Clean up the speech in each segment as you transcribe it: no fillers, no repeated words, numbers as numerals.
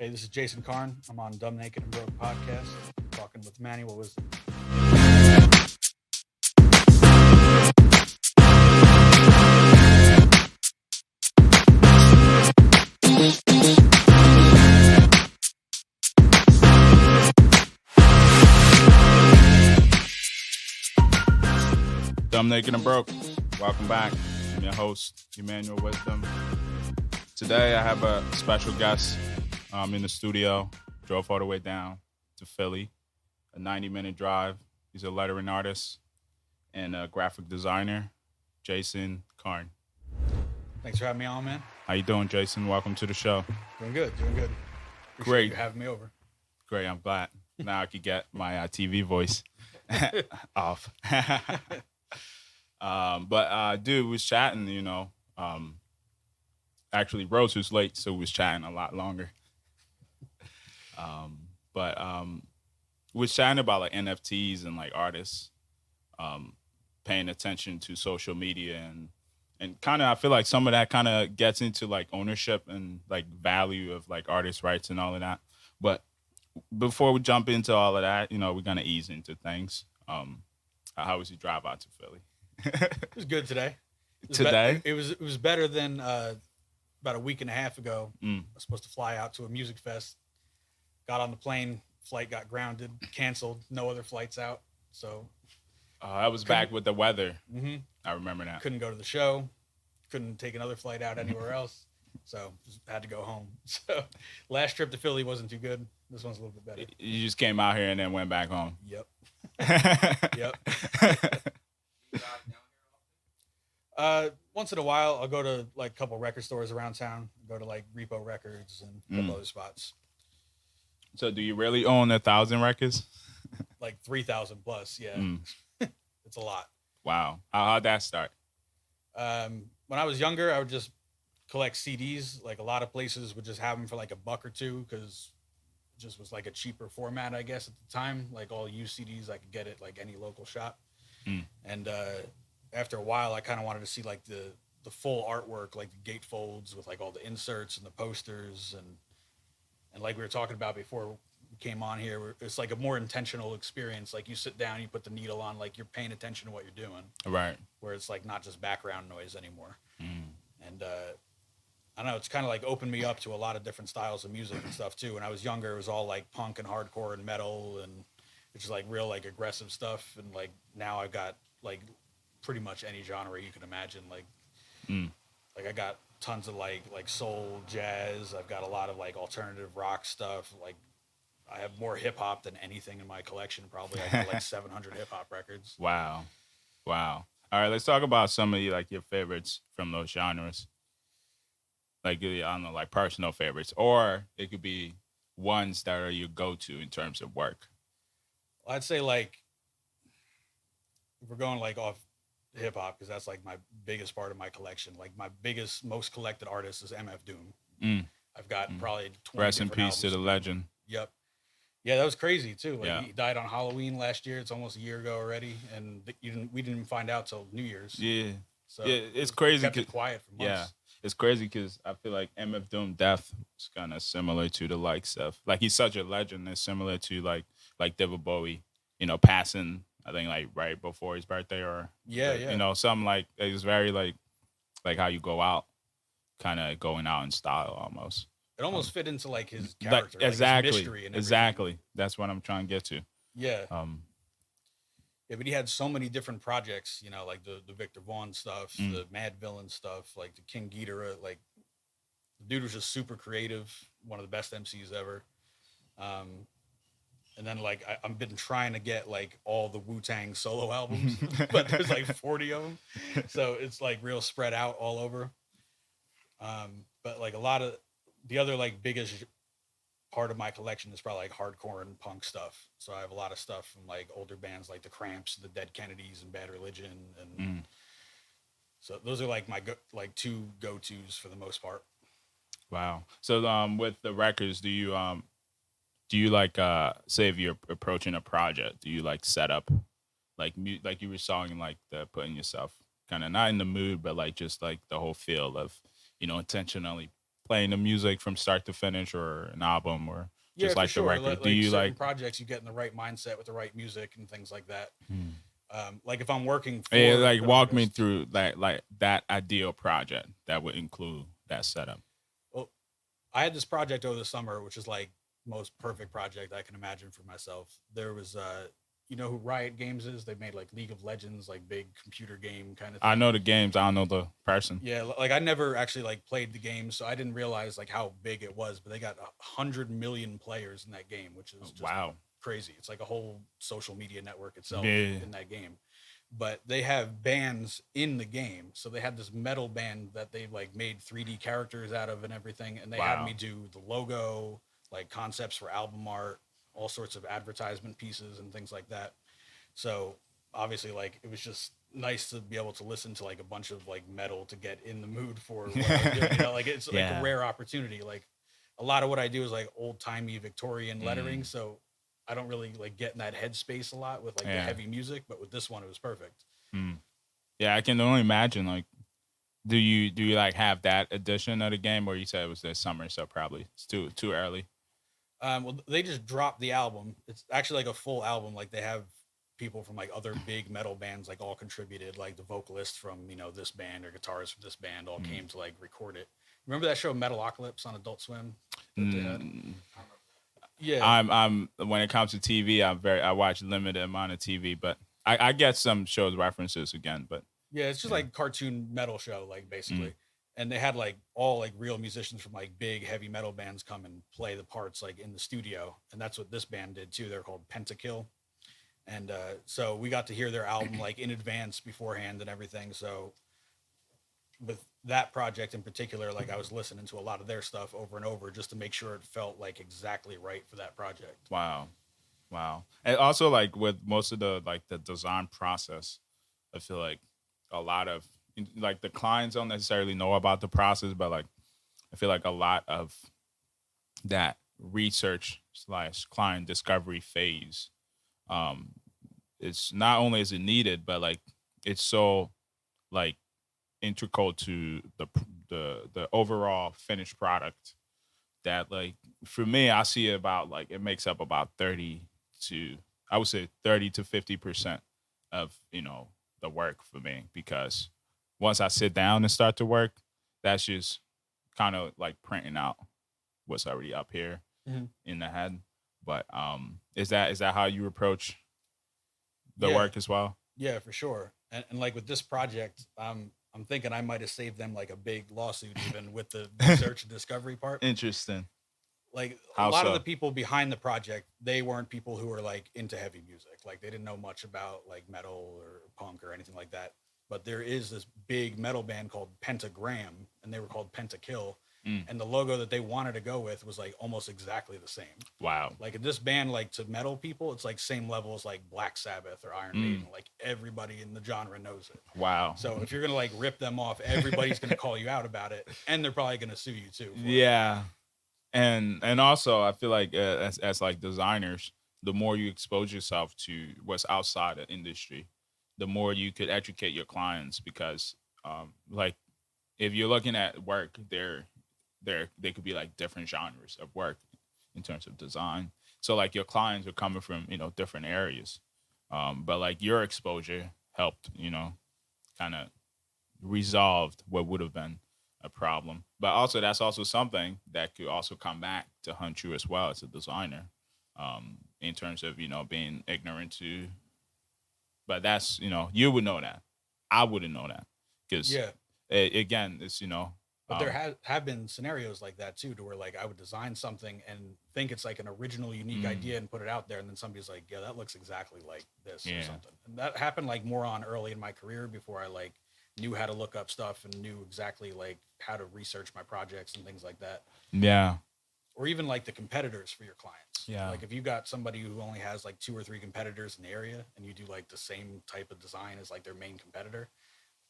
Hey, this is Jason Carne. I'm on Dumb Naked and Broke podcast, talking with Manny. What was Dumb Naked and Broke. Welcome back. I'm your host, Emmanuel Wisdom. Today I have a special guest in the studio. Drove all the way down to Philly, a 90-minute drive. He's a lettering artist and a graphic designer, Jason Carne. Thanks for having me on, man. How you doing, Jason? Welcome to the show. Doing good, doing good. Appreciate Great. you having me over. Great, I'm glad. Now I could get my TV voice off. Dude, we was chatting, actually, Rose was late, so we was chatting a lot longer. We was chatting about like NFTs and like artists, paying attention to social media and kind of, I feel like some of that kind of gets into like ownership and like value of like artist rights and all of that. But before we jump into all of that, we're gonna ease into things. How was your drive out to Philly? It was good today. It was better than about a week and a half ago. I was supposed to fly out to a music fest. Got on the plane, flight got grounded, canceled. No other flights out. So I was back with the weather. Mm-hmm. I remember that. Couldn't go to the show. Couldn't take another flight out anywhere else. So just had to go home. So last trip to Philly wasn't too good. This one's a little bit better. You just came out here and then went back home. Yep. Yep. Once in a while, I'll go to like a couple record stores around town. Go to like Repo Records and a couple other spots. So, do you really own 1,000 records? Like 3,000 plus, yeah. It's a lot. Wow. How'd that start? When I was younger, I would just collect CDs. Like a lot of places would just have them for like $1 or $2 because it just was like a cheaper format, I guess, at the time. Like all used CDs, I could get at like any local shop. And after a while, I kind of wanted to see like the full artwork, like the gatefolds with like all the inserts and the posters and like we were talking about before we came on here, it's like a more intentional experience. Like you sit down, you put the needle on, like you're paying attention to what you're doing. Right. Where it's like not just background noise anymore. And I don't know, it's kind of like opened me up to a lot of different styles of music and stuff too. When I was younger, it was all like punk and hardcore and metal and it's just like real like aggressive stuff. And like now I've got like pretty much any genre you can imagine. Like I got tons of like soul, jazz. I've got a lot of like alternative rock stuff. Like I have more hip hop than anything in my collection. Probably I got like 700 hip hop records. Wow. All right, let's talk about some of your favorites from those genres. Like I don't know, like personal favorites, or it could be ones that are your go-to in terms of work. Well, I'd say like if we're going like off hip hop because that's like my biggest part of my collection. Like my biggest, most collected artist is MF Doom. I've got probably 20 Rest in peace albums. to the legend. Yep. Yeah, that was crazy too. Like Yeah. he died on Halloween last year. It's almost a year ago already, and we didn't even find out till New Year's. Yeah. So Yeah, it's crazy. Kept it quiet for months. Yeah, it's crazy because I feel like MF Doom death is kind of similar to the likes of like he's such a legend. It's similar to like David Bowie, passing. I think like right before his birthday or yeah. Something like it's very like how you go out, kind of going out in style almost. It almost fit into like his character, exactly, like his mystery and everything. exactly. That's what I'm trying to get to. Yeah. Yeah, but he had so many different projects, like the Victor Vaughn stuff, the Mad Villain stuff, like the King Ghidorah. Like the dude was just super creative, one of the best MCs ever. And then like I've been trying to get like all the Wu-Tang solo albums, but there's like 40 of them, so it's like real spread out all over. But like a lot of the other like biggest part of my collection is probably like hardcore and punk stuff. So I have a lot of stuff from like older bands like the Cramps, the Dead Kennedys, and Bad Religion, and so those are like my two go-tos for the most part. Wow. So with the records, do you like say if you're approaching a project, do you like set up like you were saying, like the putting yourself kind of not in the mood, but like just like the whole feel of intentionally playing the music from start to finish, or an album, or Yeah, just for like the sure. record? Do Like you certain like? projects, you get in the right mindset with the right music and things like that. Hmm. Like if I'm working Yeah, for like an walk me artist, through like that ideal project that would include that setup. well, I had this project over the summer, which is like most perfect project I can imagine for myself. There was, you know who Riot Games is? They made like League of Legends, like big computer game kind of I thing. know the games. I don't know the person. Yeah, like I never actually like played the game, so I didn't realize like how big it was. But they got 100 million players in that game, which is just Wow. crazy. It's like a whole social media network itself Yeah. in that game. But they have bands in the game, so they had this metal band that they like made 3D characters out of and everything, and they had me Wow. do the logo, like concepts for album art, all sorts of advertisement pieces and things like that. So obviously, like it was just nice to be able to listen to like a bunch of like metal to get in the mood for what I was doing. You know, like it's like a Yeah. rare opportunity. Like a lot of what I do is like old timey Victorian lettering, Mm. so I don't really like get in that headspace a lot with like the Yeah. heavy music. But with this one, it was perfect. Mm. Yeah, I can only imagine. Like, do you like have that edition of the game, or you said it was this summer, so probably it's too early. Well, they just dropped the album. It's actually like a full album. Like they have people from like other big metal bands like all contributed. Like the vocalist from this band or guitarist from this band all Mm. came to like record it. Remember that show Metalocalypse on Adult Swim that they had? Mm. Yeah, I'm when it comes to TV, I watch limited amount of TV, but I get some shows references again, but yeah. It's just yeah. like cartoon metal show, like Mm. basically. And they had like all like real musicians from like big heavy metal bands come and play the parts like in the studio, and that's what this band did too. They're called Pentakill, and so we got to hear their album like in advance beforehand and everything. So with that project in particular, like I was listening to a lot of their stuff over and over just to make sure it felt like exactly right for that project. Wow. Wow. And also like with most of the like the design process, I feel like a lot of like the clients don't necessarily know about the process, but like I feel like a lot of that research slash client discovery phase, um, it's not only is it needed, but like it's so like integral to the overall finished product that like for me I see it about like it makes up about 30 to I would say 30 to 50% of the work for me, because once I sit down and start to work, that's just kind of like printing out what's already up here Mhm. in the head. But is that how you approach the Yeah, work as well? yeah, for sure. And like with this project, I'm thinking I might have saved them like a big lawsuit even with the research and discovery part. Interesting. Like a How lot of the so? people behind the project, they weren't people who were like into heavy music. Like they didn't know much about like metal or punk or anything like that. But there is this big metal band called Pentagram, and they were called Pentakill. Mm. And the logo that they wanted to go with was like almost exactly the same. Wow. Like this band, like to metal people, it's like same level as like Black Sabbath or Iron Mm. Maiden. Like everybody in the genre knows it. Wow. So if you're gonna like rip them off, everybody's gonna call you out about it, and they're probably gonna sue you too. For it. Yeah. And also I feel like as like designers, the more you expose yourself to what's outside the industry, the more you could educate your clients, because like if you're looking at work, they could be like different genres of work in terms of design. So like your clients are coming from different areas, but like your exposure helped kind of resolved what would have been a problem. But also that's also something that could also come back to hunt you as well as a designer, in terms of being ignorant to. But that's you would know that. I wouldn't know that because Yeah, again, it's but there um, have been scenarios like that too, to where like I would design something and think it's like an original, unique mm, idea and put it out there, and then somebody's like, "Yeah, that looks exactly like this" or yeah, something. And that happened like more on early in my career before I like knew how to look up stuff and knew exactly like how to research my projects and things like that. yeah, Or even like the competitors for your clients. yeah, Like if you got somebody who only has like two or three competitors in the area and you do like the same type of design as like their main competitor,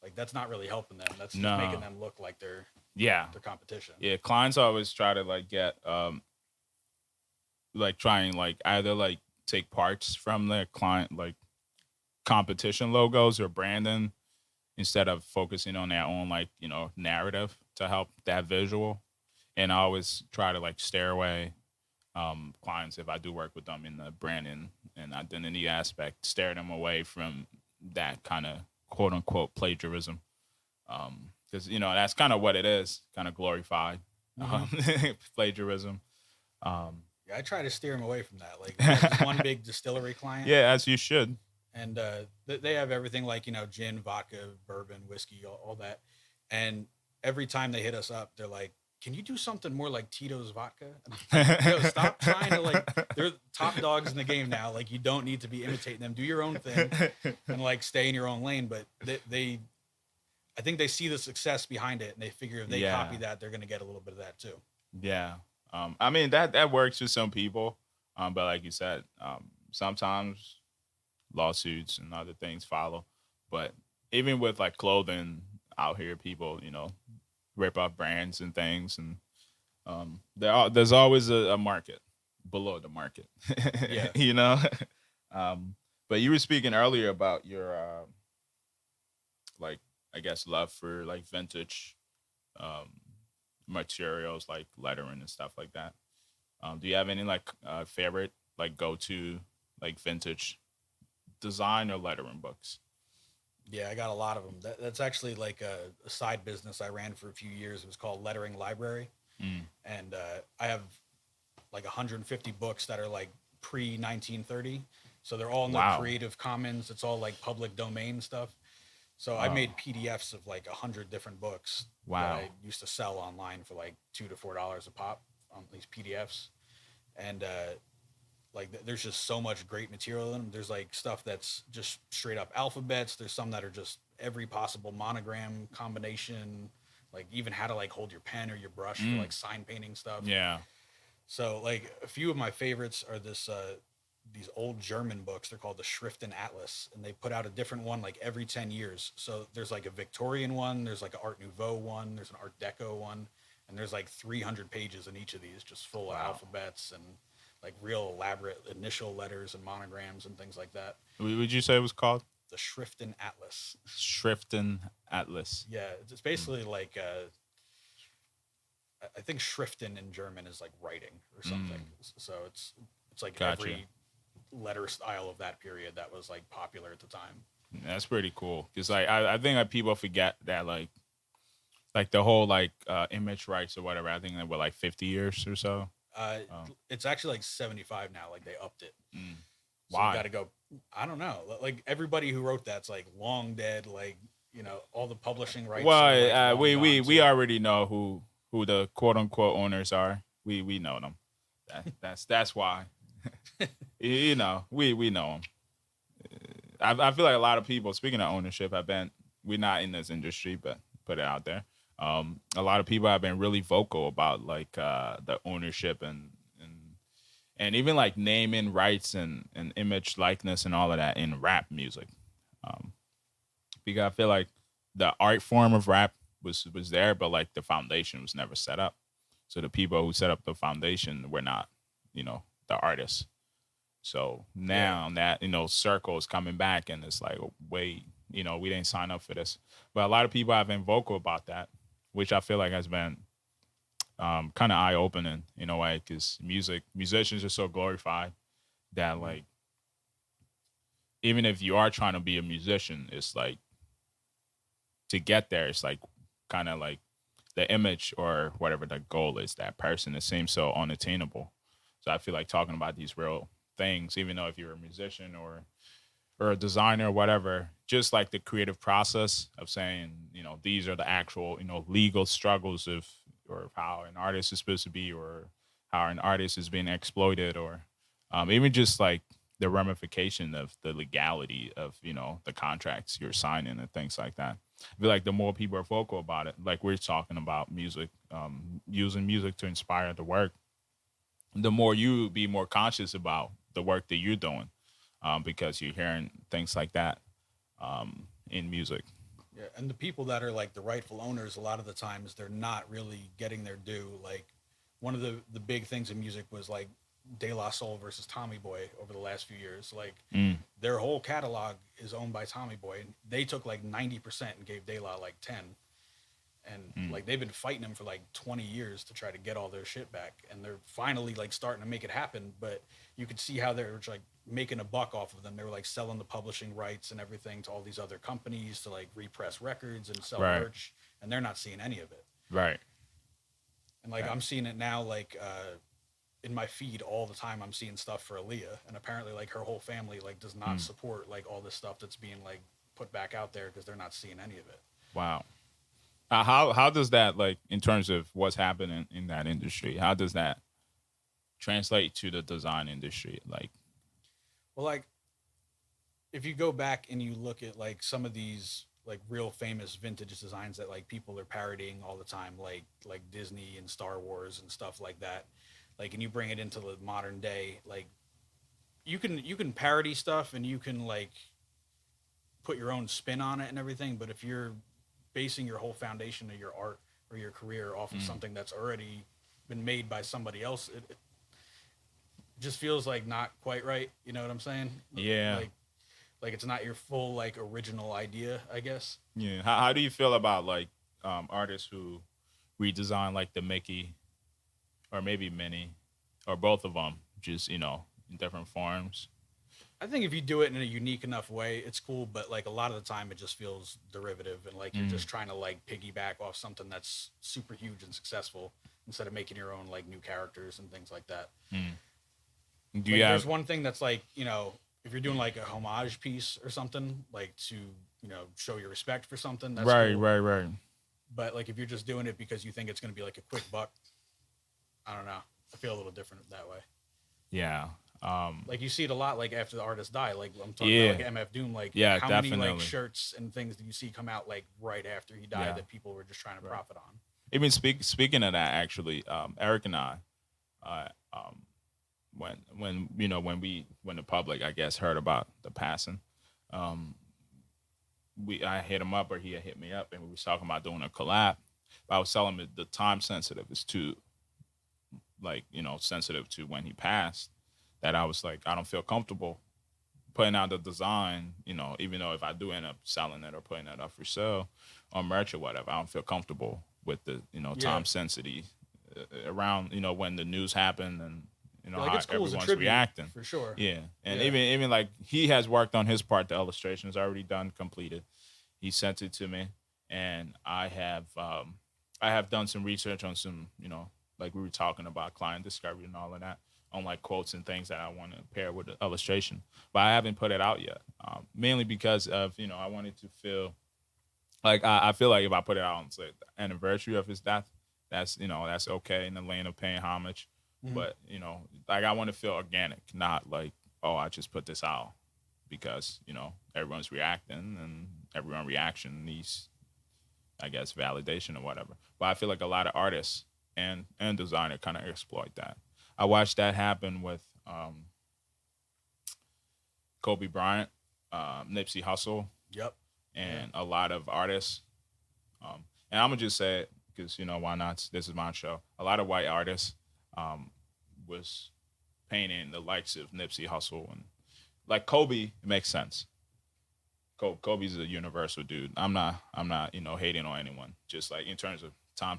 like that's not really helping them. That's just making no, them look like they're yeah, their competition. yeah. Clients always try to like get like trying like either like take parts from their client like competition logos or branding, instead of focusing on their own like narrative to help that visual. and I always try to like steer away clients if I do work with them in the branding and identity aspect, steer them away from that kind of quote unquote plagiarism. Because that's kind of what it is, kind of glorified Hmm. plagiarism. Um, Yeah, I try to steer him away from that. Like we have this one big distillery client, yeah, as you should. and they have everything like gin, vodka, bourbon, whiskey, all that. And every time they hit us up, they're like, "Can you do something more like Tito's vodka?" And I'm like, "Yo, stop trying to like. They're top dogs in the game now. Like you don't need to be imitating them. Do your own thing and like stay in your own lane." But I think they see the success behind it, and they figure if they copy Yeah, that, they're gonna get a little bit of that too. yeah. I mean that works for some people, but like you said, sometimes lawsuits and other things follow. But even with like clothing out here, people rip off brands and things, and there's always a market below the market, Yeah. you know. um, but you were speaking earlier about your like I guess love for like vintage um, materials like lettering and stuff like that. Do you have any like favorite like go to like vintage design or lettering books? Yeah, I got a lot of them. That's actually like a side business I ran for a few years. It was called Lettering Library, Mm. and I have like 150 books that are like pre 1930. So they're all in the Wow. Creative Commons. It's all like public domain stuff. So I Oh, made PDFs of like 100 different books that wow. I used to sell online for like $2 to $4 a pop on these PDFs. And like there's just so much great material in them. There's like stuff that's just straight up alphabets. There's some that are just every possible monogram combination, like even how to like hold your pen or your brush for Mm. like sign painting stuff. Yeah. So like a few of my favorites are this these old German books. They're called the Schriften Atlas, and they put out a different one like every 10 years. So there's like a Victorian one, there's like an Art Nouveau one, there's an Art Deco one, and there's like 300 pages in each of these, just full of Wow. alphabets and like real elaborate initial letters and monograms and things like that. Would you say it was called The Schriften Atlas. Schriften Atlas? Yeah, it's Mm. basically like I think Schriften in German is like writing or something. Mm. So it's like Gotcha. every letter style of that period that was like popular at the time. That's pretty cool because like I think that people forget that like the whole like image rights or whatever. I think they were like 50 years or so. Uh, Oh. it's actually like 75 now. Like they upped it. Mm. So you Why? got to go. I don't know. Like everybody who wrote that's like long dead. Like all the publishing rights are like Well, long gone we too. already know who the quote unquote owners are. We know them. That's why. We know them. I feel like a lot of people. Speaking of ownership, have been we're not in this industry, but put it out there. A lot of people have been really vocal about like the ownership and even like naming rights and image likeness and all of that in rap music. Um, because I feel like the art form of rap was there, but like the foundation was never set up. So the people who set up the foundation were not, the artists. So Yeah, now that circle is coming back, and it's like, wait, we didn't sign up for this. But a lot of people have been vocal about that, which I feel like has been kind of eye opening in a way, because musicians are so glorified that mhm. like even if you are trying to be a musician, it's like to get there, it's like kind of like the image or whatever the goal is, that person, it seems so unattainable. So I feel like talking about these real things, even though if you're a musician or a designer or whatever, just like the creative process of saying, these are the actual, legal struggles of or how an artist is supposed to be, or how an artist is being exploited, or even just like the ramification of the legality of, the contracts you're signing and things like that. I feel like the more people are vocal about it, like we're talking about music, using music to inspire the work, the more you be more conscious about the work that you're doing, because you're hearing things like that in music. Yeah, and the people that are like the rightful owners, a lot of the times they're not really getting their due. Like one of the big things in music was like De La Soul versus Tommy Boy over the last few years. Like Mm, their whole catalog is owned by Tommy Boy, and they took like 90% and gave De La like 10. and Mm. like they've been fighting them for like 20 years to try to get all their shit back, and they're finally like starting to make it happen. But you could see how they're like making a buck off of them. They were like selling the publishing rights and everything to all these other companies to like repress records and sell Right. merch, and they're not seeing any of it. Right. And like Right. I'm seeing it now, like in my feed all the time. I'm seeing stuff for Aaliyah, and apparently like her whole family like does not Mm. support like all this stuff that's being like put back out there because they're not seeing any of it. Wow. How does that, like, in terms of what's happening in that industry? How does that translate to the design industry? Like, Well, like if you go back and you look at like some of these like real famous vintage designs that like people are parodying all the time, like Disney and Star Wars and stuff like that, like, and you bring it into the modern day, like you can parody stuff and you can like put your own spin on it and everything, but if you're basing your whole foundation of your art or your career off of mm, something that's already been made by somebody else, it just feels like not quite right. You know what I'm saying? yeah, Like like it's not your full like original idea, I guess. yeah. How do you feel about, like, artists who redesign, like, the Mickey or maybe Minnie or both of them, just, in different forms? I think if you do it in a unique enough way, it's cool. But like a lot of the time, it just feels derivative and like you're Mm, just trying to like piggyback off something that's super huge and successful instead of making your own like new characters and things like that. mm. Do you Like there's have one thing that's like, if you're doing like a homage piece or something, like to, show your respect for something, that's right, cool. right, right? But like if you're just doing it because you think it's going to be like a quick buck, I don't know. I feel a little different that way. Yeah, Like you see it a lot like after the artist die. Like I'm talking about yeah, like MF Doom. Like yeah, how many like definitely. shirts and things do you see come out like right after he died Yeah, that people were just trying to right. profit on? Even speaking of that, actually, Eric and I, uh, um, when the public, I guess, heard about the passing, um, I hit him up or he had hit me up and we was talking about doing a collab. But I was telling him the time sensitive is too, like, sensitive to when he passed, that I was like, I don't feel comfortable putting out the design, even though if I do end up selling it or putting it up for sale on merch or whatever, I don't feel comfortable with the, Yeah. time sensitivity around, when the news happened and, Yeah, like how it's cool as a everyone's tribute reacting. for sure. Yeah. And Yeah. even like he has worked on his part, the illustration is already done, completed. He sent it to me and I have done some research on some, like we were talking about client discovery and all of that, on like quotes and things that I want to pair with the illustration. But I haven't put it out yet, mainly because of, I wanted to feel like I feel like if I put it out on, say, the anniversary of his death, that's okay in the lane of paying homage. Mhm. But like I want to feel organic, not like, oh, I just put this out because everyone's reacting and everyone reaction needs, I guess, validation or whatever. But I feel like a lot of artists and designer kind of exploit that. I watched that happen with Kobe Bryant, Nipsey Hussle, Yep. Yeah. and a lot of artists. And I'm gonna just say it because why not? This is my show. A lot of white artists was painting the likes of Nipsey Hussle and like Kobe. It makes sense. Kobe's a universal dude. I'm not hating on anyone. Just like in terms of time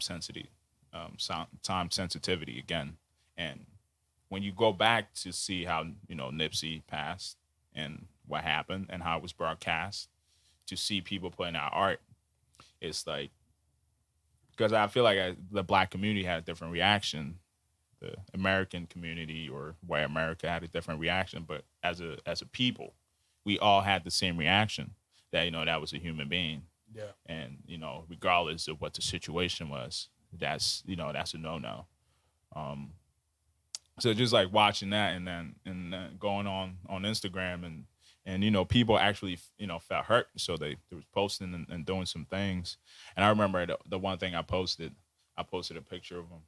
sensitivity again. And when you go back to see how Nipsey passed and what happened and how it was broadcast, to see people putting out art, it's like, because I feel like the black community had a different reaction, the American community or white America had a different reaction, but as a people, we all had the same reaction, that that was a human being, Yeah. and regardless of what the situation was, that's a no no. Um, so just like watching that and then going on Instagram and people actually felt hurt, so they was posting and doing some things. And I remember the one thing I posted a picture of him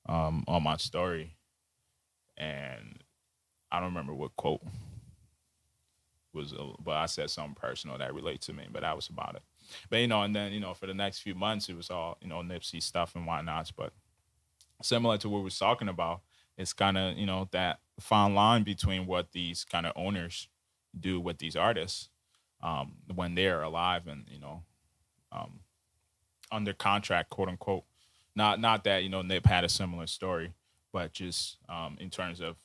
on my story, and I don't remember what quote was, but I said something personal that related to me, but that was about it. But and then for the next few months it was all Nipsey stuff and whatnots. But similar to what we was talking about, it's kind of that fine line between what these kind of owners do with these artists when they're alive and um, under contract, quote unquote. Not that Nip had a similar story, but just in terms of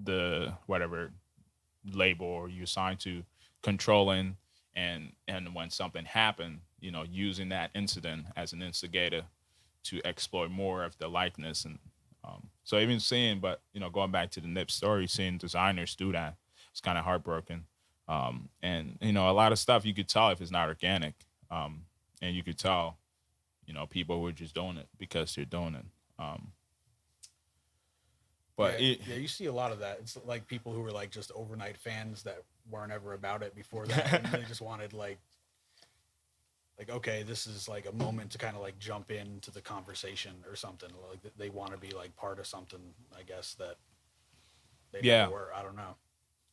the whatever label you assigned to controlling and when something happened, using that incident as an instigator to exploit more of the likeness. And so even seeing, but going back to the Nip story, seeing designers do that, it's kind of heartbroken. And a lot of stuff you could tell if it's not organic, and you could tell people who are just doing it because they're doing it. But yeah, you see a lot of that. It's like people who were like just overnight fans that weren't ever about it before that, and they just wanted like okay, this is like a moment to kind of like jump into the conversation or something. Like they want to be like part of something, I guess, that they never were. I don't know.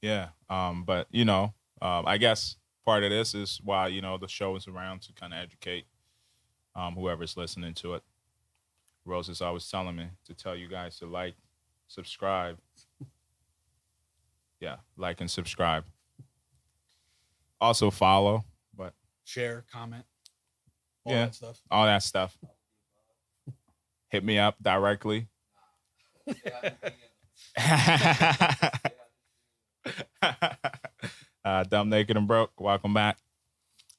Yeah. But I guess part of this is why the show is around to kind of educate whoever's listening to it. Rose is always telling me to tell you guys to like, subscribe. Yeah, like and subscribe. Also follow, but share, comment, all that stuff. Hit me up directly. Dumb, Naked, and Broke. Welcome back.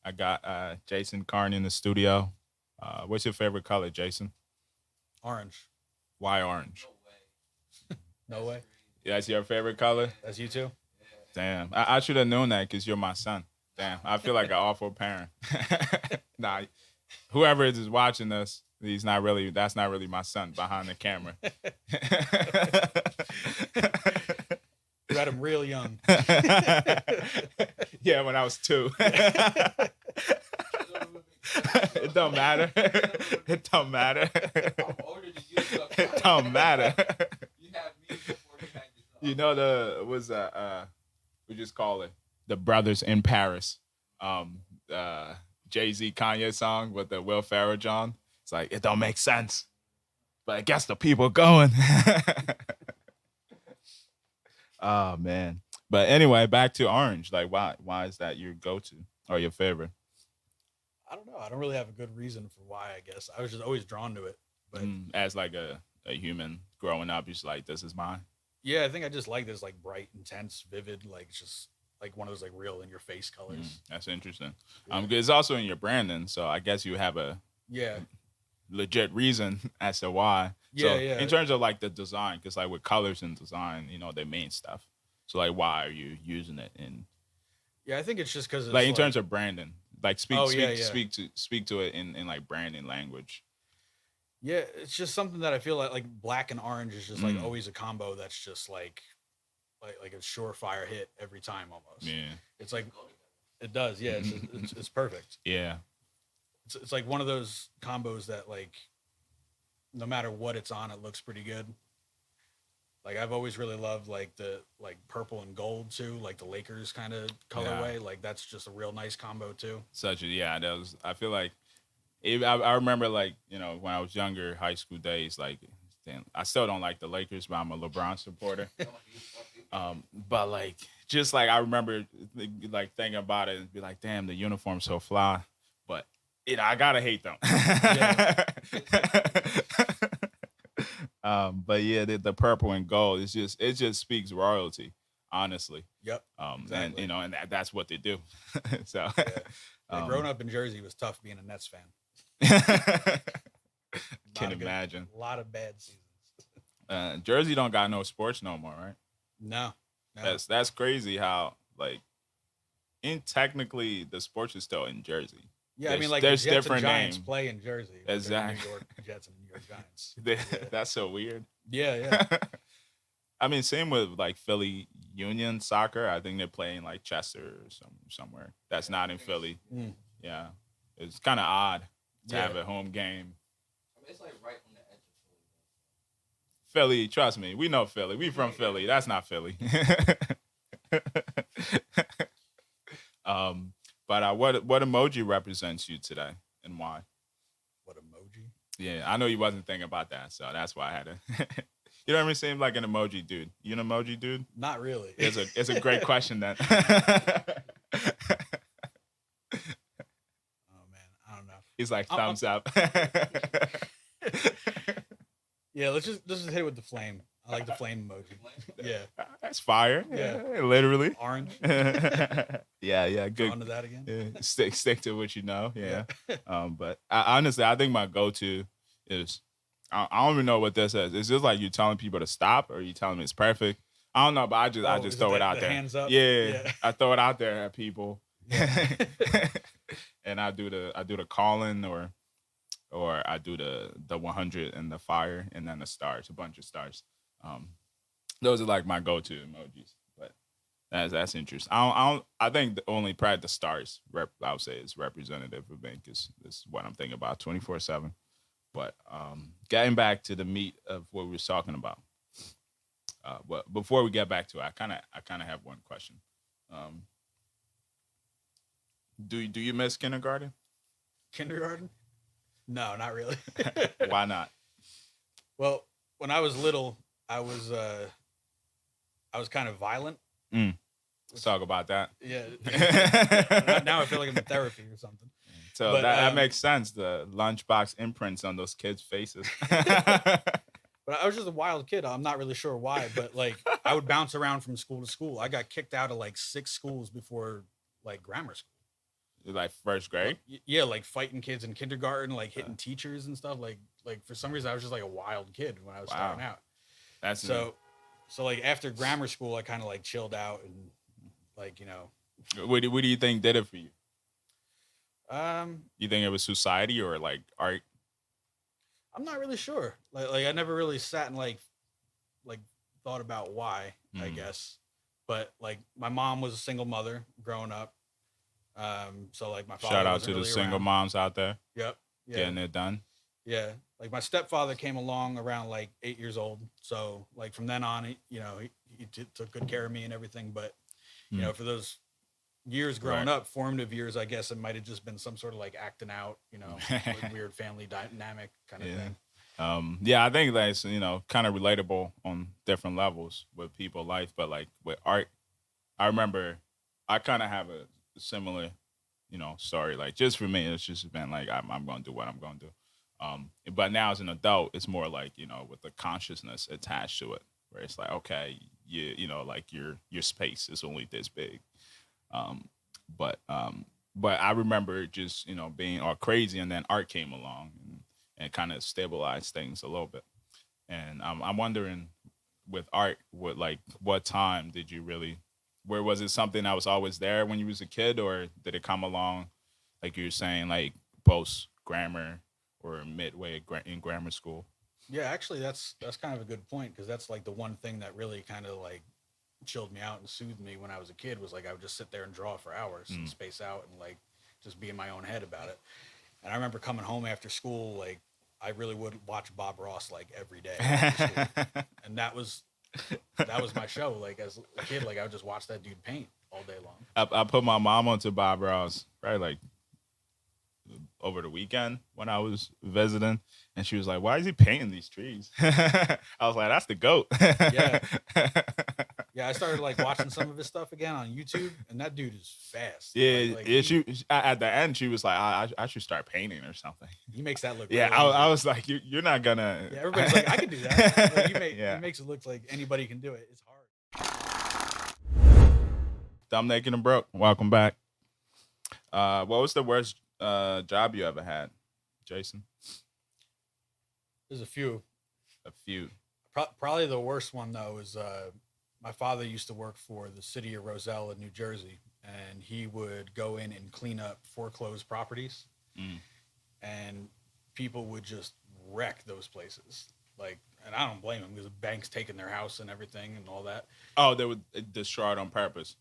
I got Jason Carne in the studio. What's your favorite color, Jason? Orange. Why orange? No way. Yeah, that's your favorite color? That's you too? Damn. I should have known that because you're my son. Damn. I feel like an awful parent. Nah, whoever is watching this, that's not really my son behind the camera. You had him real young. Yeah, when I was 2. It don't matter. It don't matter. I'm older than you. It don't matter. You have me before you had yourself. We just call it the Brothers in Paris. Jay-Z Kanye song with the Will Ferrell John. It's like, it don't make sense, but I guess the people going. Oh man. But anyway, back to orange. Like, why is that your go-to or your favorite? I don't know. I don't really have a good reason for why, I guess. I was just always drawn to it. But as like a human growing up, you're just like, this is mine. Yeah, I think I just like this like bright, intense, vivid, like just like one of those like real in your face colors. That's interesting. Yeah. It's also in your branding, so I guess you have a legit reason as to why. Yeah, so yeah. In terms of like the design, because like with colors and design, they mean stuff. So like, why are you using it in? Yeah, I think it's just because like in terms of branding, like speak to it in like branding language. Yeah, it's just something that I feel like black and orange is just like always a combo that's just like a surefire hit every time almost. Yeah, it's like it does. Yeah, it's perfect. Yeah, it's like one of those combos that like no matter what it's on, it looks pretty good. Like I've always really loved like the like purple and gold too, like the Lakers kind of colorway. Yeah. Like that's just a real nice combo too. That was. I feel like I remember like when I was younger, high school days. Like, damn, I still don't like the Lakers, but I'm a LeBron supporter. But like just like I remember like thinking about it and be like, damn, the uniform's so fly, but I gotta hate them. But yeah, the purple and gold, it just speaks royalty, honestly. Yep. Exactly. And that's what they do. So growing up in Jersey was tough being a Nets fan. Can imagine. A lot of bad seasons. Jersey don't got no sports no more, right? No. That's crazy how like technically the sports is still in Jersey. Yeah, I mean, like there's the Jets different and Giants play in Jersey. Exactly. New York Jets and New York Giants. That's so weird. Yeah. I mean, same with like Philly Union soccer. I think they're playing like Chester or somewhere that's not in Philly. Yeah, it's kind of odd to have a home game. I mean, it's like right on the edge of Philly. Philly, trust me, we know Philly. We from Philly. That's not Philly. But what emoji represents you today and why? What emoji? Yeah, I know you wasn't thinking about that, so that's why I had to. You don't even seem like an emoji dude. You an emoji dude? Not really. It's a great question then. Oh man, I don't know. He's like, I'm- thumbs up. Yeah, let's just hit it with the flame. I like the flame emoji. Yeah, That's fire. Yeah. Yeah, literally. orange. Yeah, good. Drawn to that again. Yeah, stick to what you know. Yeah. Yeah. But honestly, I think my go-to is I don't even know what this is. It's just like you telling people to stop, or you telling me it's perfect. I don't know, but I just Oh, is throw it it out the there. hands up? Yeah, Yeah. I throw it out there at people, Yeah. and I do the calling, or I do the 100 and the fire, and then the stars, a bunch of stars. Those are like my go-to emojis. But that's interesting. I think probably the stars I would say is representative of me, because this is what I'm thinking about 24/7. But getting back to the meat of what we were talking about. But before we get back to it, I kind of have one question. Do you miss kindergarten? Kindergarten? No, not really. Why not? Well, when I was little, I was kind of violent. Let's talk about that. Yeah. Now I feel like I'm in therapy or something. So But, that makes sense. The lunchbox imprints on those kids' faces. But I was just a wild kid. I'm not really sure why, but like I would bounce around from school to school. I got kicked out of like 6 schools before like grammar school. Like first grade? Yeah, like fighting kids in kindergarten, like hitting teachers and stuff. Like for some reason I was just like a wild kid when I was starting out. That's So like after grammar school I kind of like chilled out and like, What do you think did it for you? um You think it was society or like art? I'm not really sure. Like I never really sat and like thought about why, I guess. But like my mom was a single mother growing up. So like my father Shout out wasn't to the really single around. moms out there Yep. Yeah. getting it done. Yeah. Like my stepfather came along around like 8 years old. So like from then on, he took good care of me and everything. But for those years growing Right. up, formative years, I guess it might have just been some sort of like acting out, like weird family dynamic kind of thing. Yeah, I think that's kind of relatable on different levels with people's life, but like with art, I remember I kind of have a similar, story. Like just for me, it's just been like I'm going to do what I'm going to do. But now as an adult, it's more like with the consciousness attached to it, where it's like okay, like your space is only this big. But I remember just being all crazy, and then art came along and kind of stabilized things a little bit. And I'm wondering with art, what time did you really? Where was it something that was always there when you was a kid, or did it come along, like you were saying, like post grammar or midway in grammar school? Yeah, actually, that's kind of a good point, because that's like the one thing that really kind of like chilled me out and soothed me when I was a kid was like I would just sit there and draw for hours and space out and like just be in my own head about it. And I remember coming home after school, like I really would watch Bob Ross like every day after school. And that was my show. Like as a kid, like I would just watch that dude paint all day long. I put my mom onto Bob Ross right like over the weekend when I was visiting, and she was like, "Why is he painting these trees?" I was like, "That's the goat." Yeah. Yeah, I started like watching some of his stuff again on YouTube, and that dude is fast. Yeah, Like, she at the end she was like, I should start painting or something. he makes that look. Yeah, really easy. I was like, you're not gonna. Yeah, everybody's like, I can do that. Like, Yeah. he makes it look like anybody can do it. It's hard. Dumb, Naked, and Broke. Welcome back. What was the worst job you ever had, Jason? There's a few. A few. Probably the worst one though is my father used to work for the city of Roselle in New Jersey, and he would go in and clean up foreclosed properties, and people would just wreck those places. Like, and I don't blame him, because the bank's taking their house and everything and all that. Oh, they would destroy it on purpose.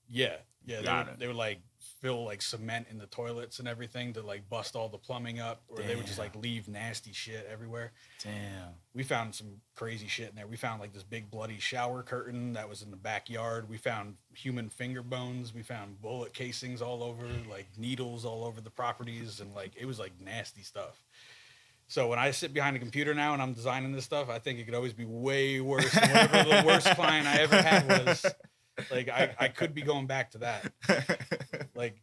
Yeah, Got it. they would like fill like cement in the toilets and everything to like bust all the plumbing up, or they would just like leave nasty shit everywhere. Damn. We found some crazy shit in there. We found like this big bloody shower curtain that was in the backyard. We found human finger bones. We found bullet casings all over, like needles all over the properties, and like it was like nasty stuff. So when I sit behind a computer now and I'm designing this stuff, I think it could always be way worse than whatever the worst client I ever had was. Like I could be going back to that. Like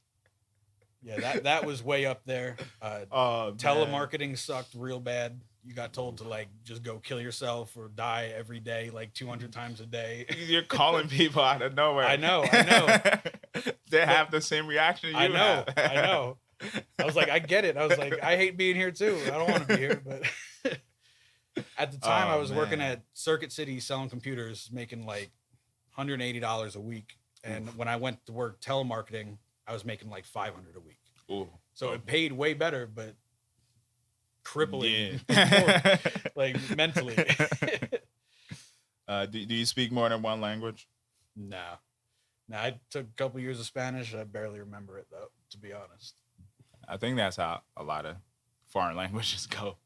Yeah, that was way up there. Oh, man. Telemarketing sucked real bad. You got told to like just go kill yourself or die every day, like 200 times a day. You're calling people out of nowhere. I know. They have the same reaction you I know. have. I know. I was like, I get it. I was like, I hate being here too. I don't want to be here. But at the time, I was working at Circuit City selling computers, making like $180 a week. And when I went to work telemarketing, I was making like $500 a week. Ooh. So it paid way better, but crippling, Yeah. like mentally. Do you speak more than one language? No. I took a couple years of Spanish. I barely remember it though, to be honest. I think that's how a lot of foreign languages go.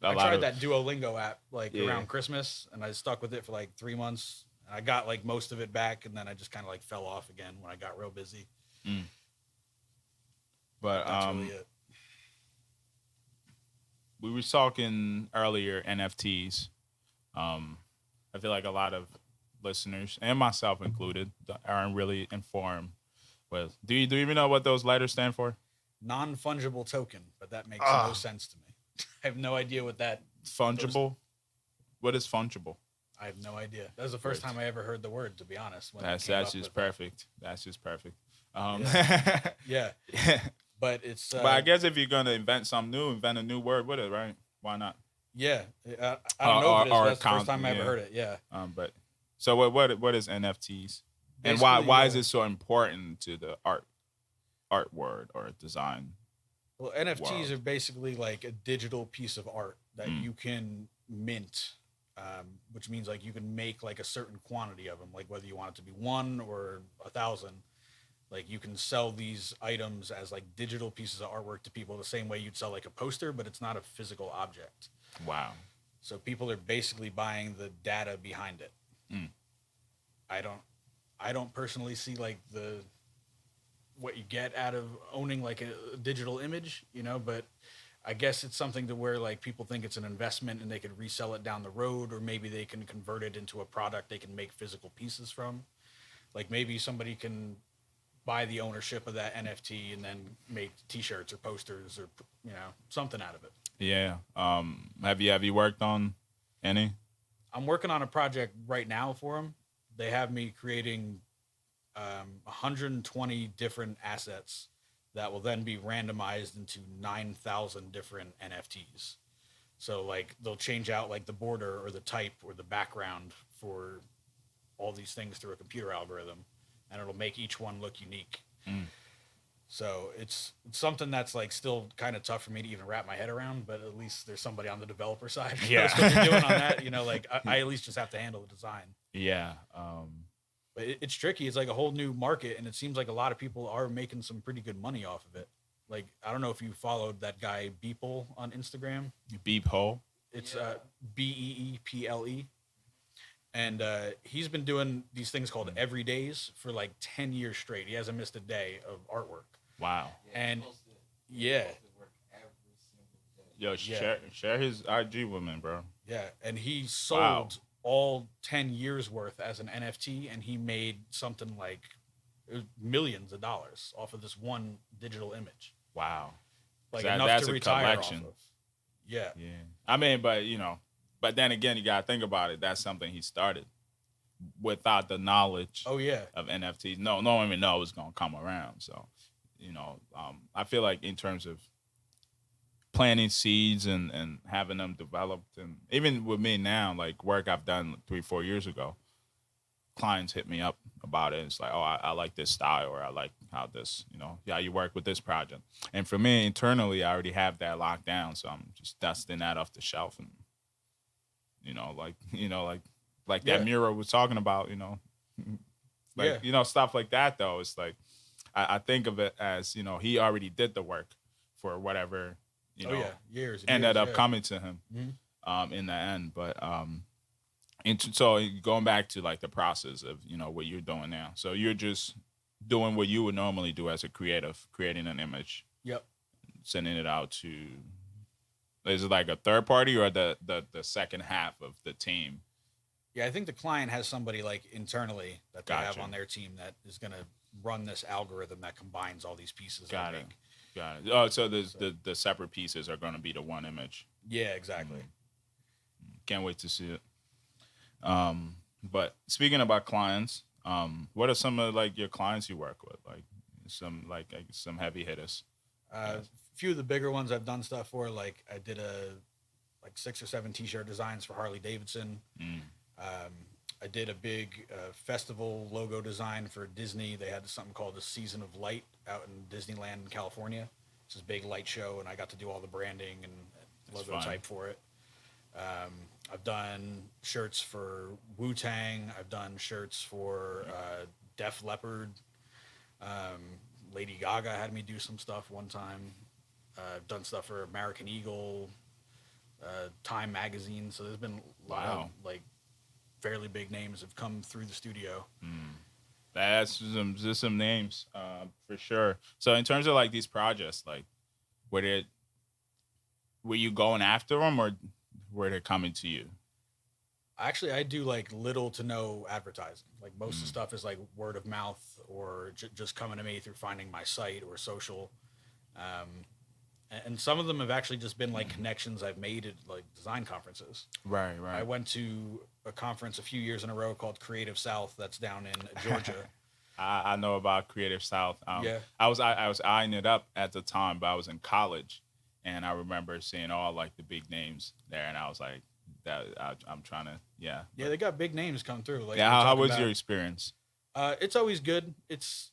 I tried that Duolingo app like around Christmas, and I stuck with it for like 3 months. And I got like most of it back, and then I just kind of like fell off again when I got real busy. But that's really it. We were talking earlier NFTs. I feel like a lot of listeners, and myself included, aren't really informed. With do you even know what those letters stand for? Non-fungible token, but that makes no sense to me. I have no idea what that fungible. What is fungible? I have no idea. That was the first time I ever heard the word, to be honest. That's just perfect. That's just perfect. Yeah. But it's. But I guess if you're gonna invent something new, invent a new word with it, right? Why not? Yeah, I don't know if it is. But that's the first time I ever heard it. Yeah. But so what is NFTs, and Basically, why is it so important to the art word or design? Well, NFTs are basically like a digital piece of art that you can mint, which means like you can make like a certain quantity of them, like whether you want it to be 1 or 1,000. Like you can sell these items as like digital pieces of artwork to people the same way you'd sell like a poster, but it's not a physical object. Wow. So people are basically buying the data behind it. I don't personally see like what you get out of owning like a digital image, but I guess it's something to where like people think it's an investment and they could resell it down the road, or maybe they can convert it into a product they can make physical pieces from. Like maybe somebody can buy the ownership of that NFT and then make t-shirts or posters or something out of it. Yeah. Have you worked on any? I'm working on a project right now for them. They have me creating 120 different assets that will then be randomized into 9,000 different NFTs. So like they'll change out like the border or the type or the background for all these things through a computer algorithm, and it'll make each one look unique. So it's something that's like still kind of tough for me to even wrap my head around, but at least there's somebody on the developer side who knows what they're doing on that. Like I at least just have to handle the design. Yeah. But it's tricky. It's like a whole new market, and it seems like a lot of people are making some pretty good money off of it. Like, I don't know if you followed that guy Beeple on Instagram. Beeple? It's Beeple. And he's been doing these things called everydays for like 10 years straight. He hasn't missed a day of artwork. Wow. And Yo, share his IG with me, bro. Yeah, and he sold all 10 years worth as an NFT, and he made something like millions of dollars off of this one digital image. Wow. Like enough to retire off of. Yeah. Yeah. I mean, but then again, you gotta think about it. That's something he started without the knowledge. Oh yeah. Of NFTs. No one even know it was gonna come around. So, I feel like in terms of planting seeds and having them developed, and even with me now, like work I've done 3-4 years ago, clients hit me up about it. It's like, oh, I like this style, or I like how this, you work with this project. And for me internally, I already have that locked down. So I'm just dusting that off the shelf, and like that mural was talking about, stuff like that though. It's like, I think of it as, he already did the work for whatever, years ended up coming to him in the end. But so going back to like the process of, what you're doing now. So you're just doing what you would normally do as a creative, creating an image. Yep. Sending it out to, is it like a third party or the second half of the team? Yeah, I think the client has somebody like internally that they have on their team that is going to run this algorithm that combines all these pieces. Got it. Got it. Oh, so the separate pieces are going to be the one image. Yeah, exactly. Can't wait to see it. But speaking about clients, what are some of like your clients you work with? Like some heavy hitters. A few of the bigger ones I've done stuff for, like I did like 6 or 7 t-shirt designs for Harley Davidson. Mm. I did a big festival logo design for Disney. They had something called the Season of Light out in Disneyland in California. It's this big light show, and I got to do all the branding and That's logo fun. type for it. I've done shirts for Wu Tang. I've done shirts for Def Leppard. Lady Gaga had me do some stuff one time. I've done stuff for American Eagle, Time Magazine. So there's been a lot of like fairly big names have come through the studio. That's just some names for sure. So in terms of like these projects, like were you going after them or were they coming to you? Actually, I do like little to no advertising. Like most of the stuff is like word of mouth or just coming to me through finding my site or social. And some of them have actually just been like connections I've made at like design conferences. Right. I went to a conference a few years in a row called Creative South that's down in Georgia. I know about Creative South. Yeah. I was eyeing it up at the time, but I was in college, and I remember seeing all like the big names there, and I was like, I'm trying to, yeah. Yeah, they got big names come through. Like Yeah, we're how talking was about- your experience? It's always good. It's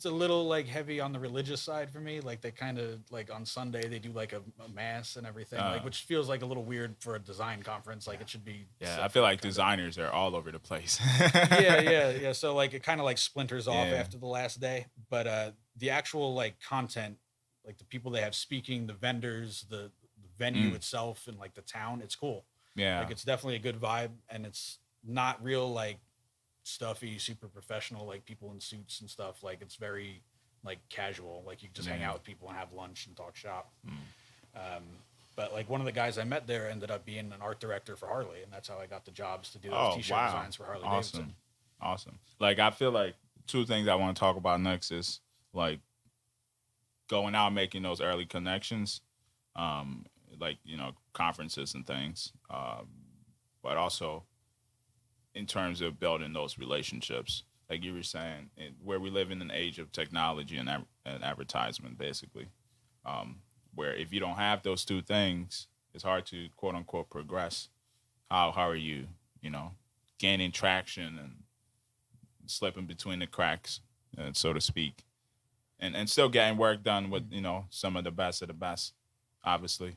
a little like heavy on the religious side for me. Like they kind of like on Sunday they do like a mass and everything, like which feels like a little weird for a design conference. Like it should be. Yeah, I feel like designers are all over the place. Yeah. So like it kind of like splinters off Yeah. after the last day, but the actual like content, like the people they have speaking, the vendors, the venue itself, and like the town, it's cool. Yeah. Like it's definitely a good vibe, and it's not real like stuffy, super professional, like people in suits and stuff. Like it's very like casual. Like you just hang out with people and have lunch and talk shop. But like one of the guys I met there ended up being an art director for Harley, and that's how I got the jobs to do those t-shirt designs for Harley Davidson. Awesome. Like I feel like two things I want to talk about next is like going out making those early connections, like conferences and things, but also in terms of building those relationships, like you were saying, where we live in an age of technology and advertisement, basically, where if you don't have those two things, it's hard to quote unquote progress. How are you, gaining traction and slipping between the cracks, so to speak, and still getting work done with some of the best, obviously.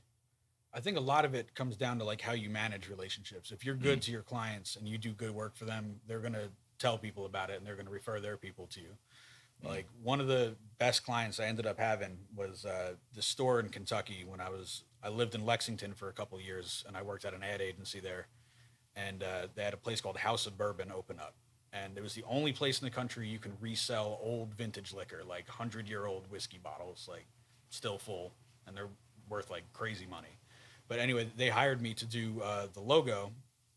I think a lot of it comes down to like how you manage relationships. If you're good to your clients and you do good work for them, they're going to tell people about it and they're going to refer their people to you. Like one of the best clients I ended up having was the store in Kentucky when I lived in Lexington for a couple of years, and I worked at an ad agency there, and they had a place called House of Bourbon open up. And it was the only place in the country you can resell old vintage liquor, like 100-year-old whiskey bottles, like still full, and they're worth like crazy money. But anyway, they hired me to do the logo,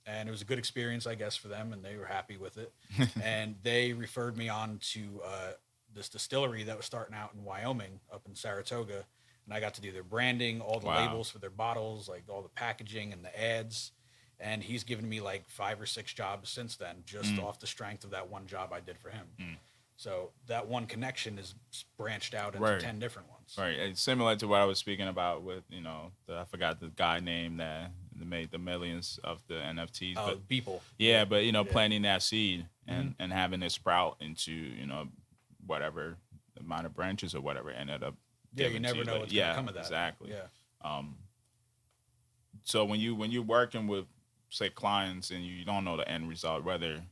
and it was a good experience, I guess, for them, and they were happy with it. And they referred me on to this distillery that was starting out in Wyoming, up in Saratoga, and I got to do their branding, all the labels for their bottles, like all the packaging and the ads. And he's given me like 5 or 6 jobs since then, just off the strength of that one job I did for him. So that one connection is branched out into 10 different ones. Right. It's similar to what I was speaking about with, I forgot the guy name that made the millions of the NFTs. But people. Yeah, but, planting that seed and having it sprout into, whatever amount of branches or whatever ended up. Yeah, you never know what's going to come of that. Exactly. Yeah. So when you're working with, say, clients and you don't know the end result, whether,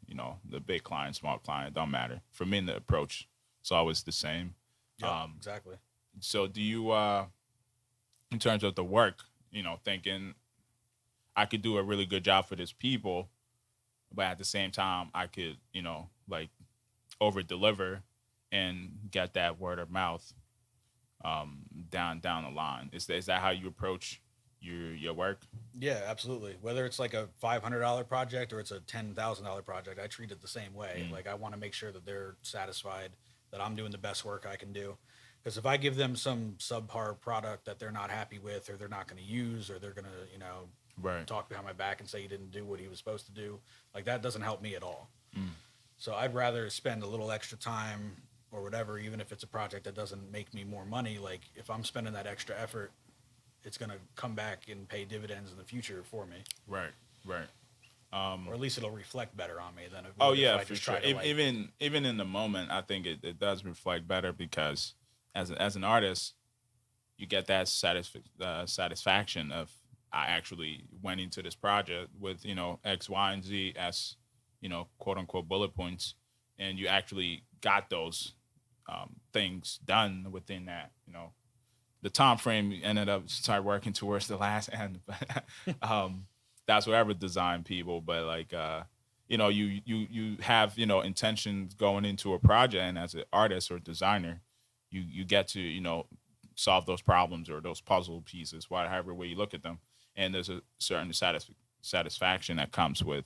the big client, small client, don't matter. For me, the approach is always the same. Yeah, exactly. So do you, in terms of the work, thinking I could do a really good job for this people, but at the same time, I could, like over deliver and get that word of mouth down the line. Is that how you approach your work? Yeah, absolutely. Whether it's like a $500 project or it's a $10,000 project, I treat it the same way. Like I want to make sure that they're satisfied, that I'm doing the best work I can do. Because if I give them some subpar product that they're not happy with, or they're not going to use, or they're going to, Right. talk behind my back and say he didn't do what he was supposed to do, like that doesn't help me at all. Mm. So I'd rather spend a little extra time or whatever, even if it's a project that doesn't make me more money. Like if I'm spending that extra effort, it's going to come back and pay dividends in the future for me, Right. Right. or at least it'll reflect better on me than it Oh would if yeah, I for just sure. try to like. Even in the moment, I think it does reflect better because as an artist, you get that satisfaction of I actually went into this project with X, Y, and Z as quote unquote bullet points, and you actually got those things done within that. The time frame ended up start working towards the last end, but that's whatever design people. But like you have intentions going into a project, and as an artist or designer, you get to solve those problems or those puzzle pieces, whatever way you look at them, and there's a certain satisfaction that comes with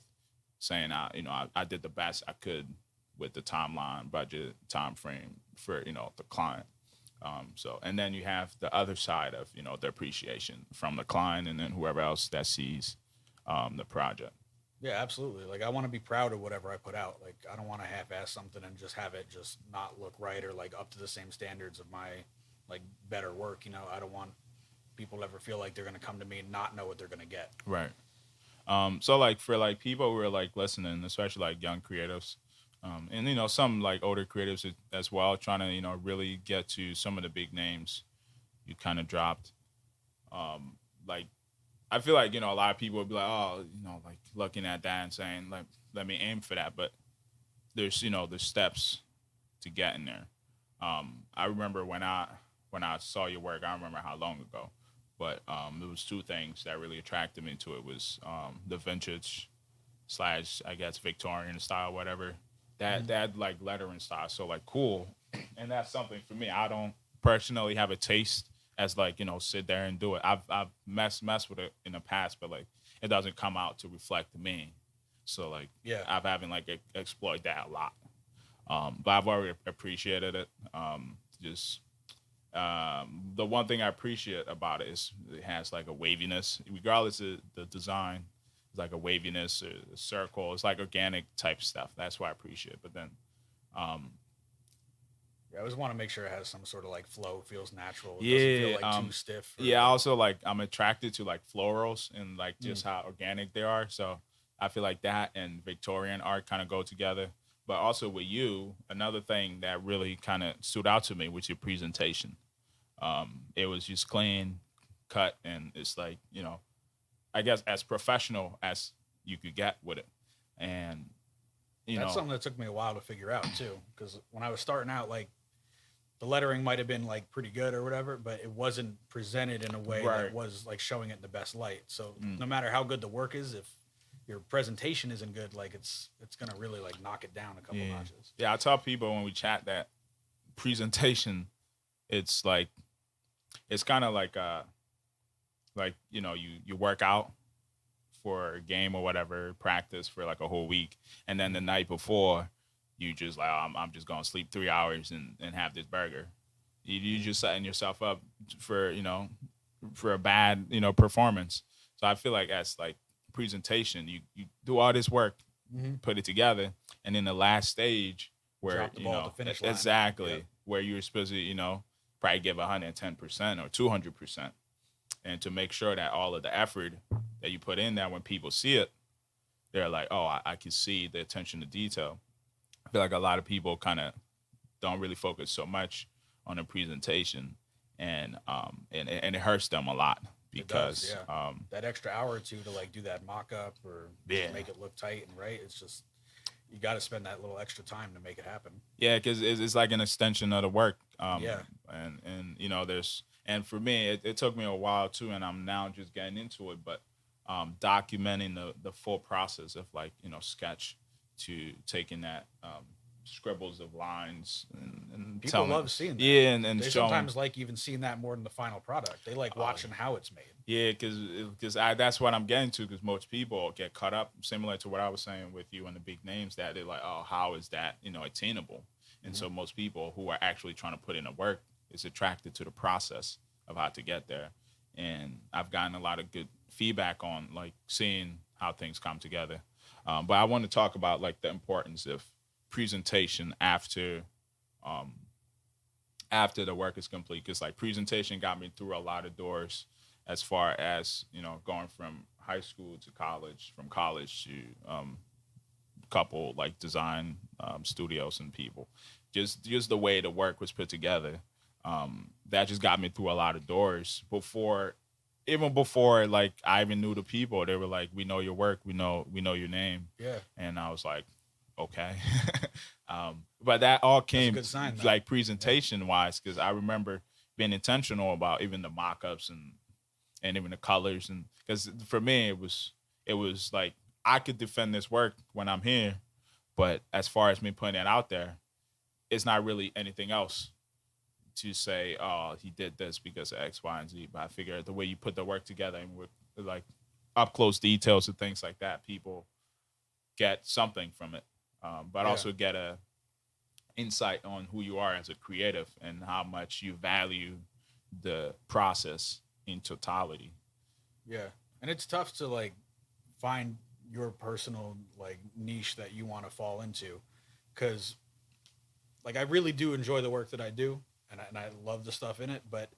saying I did the best I could with the timeline, budget, time frame for the client. So and then you have the other side of the appreciation from the client and then whoever else that sees the project. Yeah, absolutely. Like I want to be proud of whatever I put out. Like I don't want to half-ass something and just have it just not look right or like up to the same standards of my like better work. I don't want people to ever feel like they're gonna come to me and not know what they're gonna get. Right. So like for like people who are like listening, especially like young creatives, and some like older creatives as well, trying to really get to some of the big names you kind of dropped. Like I feel like a lot of people would be like, oh, like looking at that and saying like, let me aim for that, but there's steps to getting there. I remember when I saw your work, I don't remember how long ago, but there was two things that really attracted me to it was the vintage slash I guess Victorian style, whatever that like lettering style, so like cool, and that's something for me. I don't personally have a taste as like sit there and do it. I've messed with it in the past, but like it doesn't come out to reflect me. So like Yeah. I've haven't like explored that a lot. But I've already appreciated it. Just the one thing I appreciate about it is it has like a waviness, regardless of the design. It's like a waviness, a circle. It's like organic type stuff. That's why I appreciate it. But then, Yeah, I always want to make sure it has some sort of like flow, feels natural. It yeah, doesn't feel like too stiff. Yeah. Also, like I'm attracted to like florals and like just Mm. how organic they are. So I feel like that and Victorian art kind of go together. But also with you, another thing that really kind of stood out to me was your presentation. It was just clean, cut, and it's like I guess as professional as you could get with it, and That's something that took me a while to figure out too. Because when I was starting out, like the lettering might have been like pretty good or whatever, but it wasn't presented in a way Right. that was like showing it in the best light. So Mm. no matter how good the work is, if your presentation isn't good, like it's gonna really like knock it down a couple notches. Yeah, I tell people when we chat that presentation, it's like it's kind of like you work out for a game or whatever, practice for like a whole week, and then the night before you just like I'm just gonna sleep 3 hours and have this burger. You just setting yourself up for for a bad performance. So I feel like as like presentation, you do all this work, Mm-hmm. put it together, and in the last stage where Drop the ball at the finish line. exactly Yep. where you're supposed to probably give 110% or 200%, and to make sure that all of the effort that you put in there when people see it, they're like, oh, I can see the attention to detail. I feel like a lot of people kind of don't really focus so much on the presentation, and it hurts them a lot because It does, yeah. That extra hour or two to like do that mock up or Yeah. just make it look tight and right. It's just you got to spend that little extra time to make it happen. yeah, because it's like an extension of the work. Yeah. And there's and for me, it took me a while too, and I'm now just getting into it, but documenting the full process of like sketch to taking that scribbles of lines and People telling love seeing that. yeah, and They showing sometimes like even seeing that more than the final product. They like watching how it's made. yeah, because that's what I'm getting to. Because most people get caught up, similar to what I was saying with you and the big names, that they're like, oh, how is that attainable? And so most people who are actually trying to put in the work is attracted to the process of how to get there. And I've gotten a lot of good feedback on like seeing how things come together. But I want to talk about like the importance of presentation um, after the work is complete, because like presentation got me through a lot of doors as far as going from high school to college, from college to couple like design studios and people, just the way the work was put together, that just got me through a lot of doors before like I even knew the people. They were like, we know your work, we know your name. Yeah. And I was like, okay. But that all came good sign, though. like presentation wise, because I remember being intentional about even the mock-ups and even the colors, and because for me it was like I could defend this work when I'm here, but as far as me putting it out there, it's not really anything else to say, oh, he did this because of X, Y, and Z. But I figure the way you put the work together and with like up close details and things like that, people get something from it, but also get a insight on who you are as a creative and how much you value the process in totality. Yeah. And it's tough to like find your personal like niche that you want to fall into, because like I really do enjoy the work that I do, and I love the stuff in it, but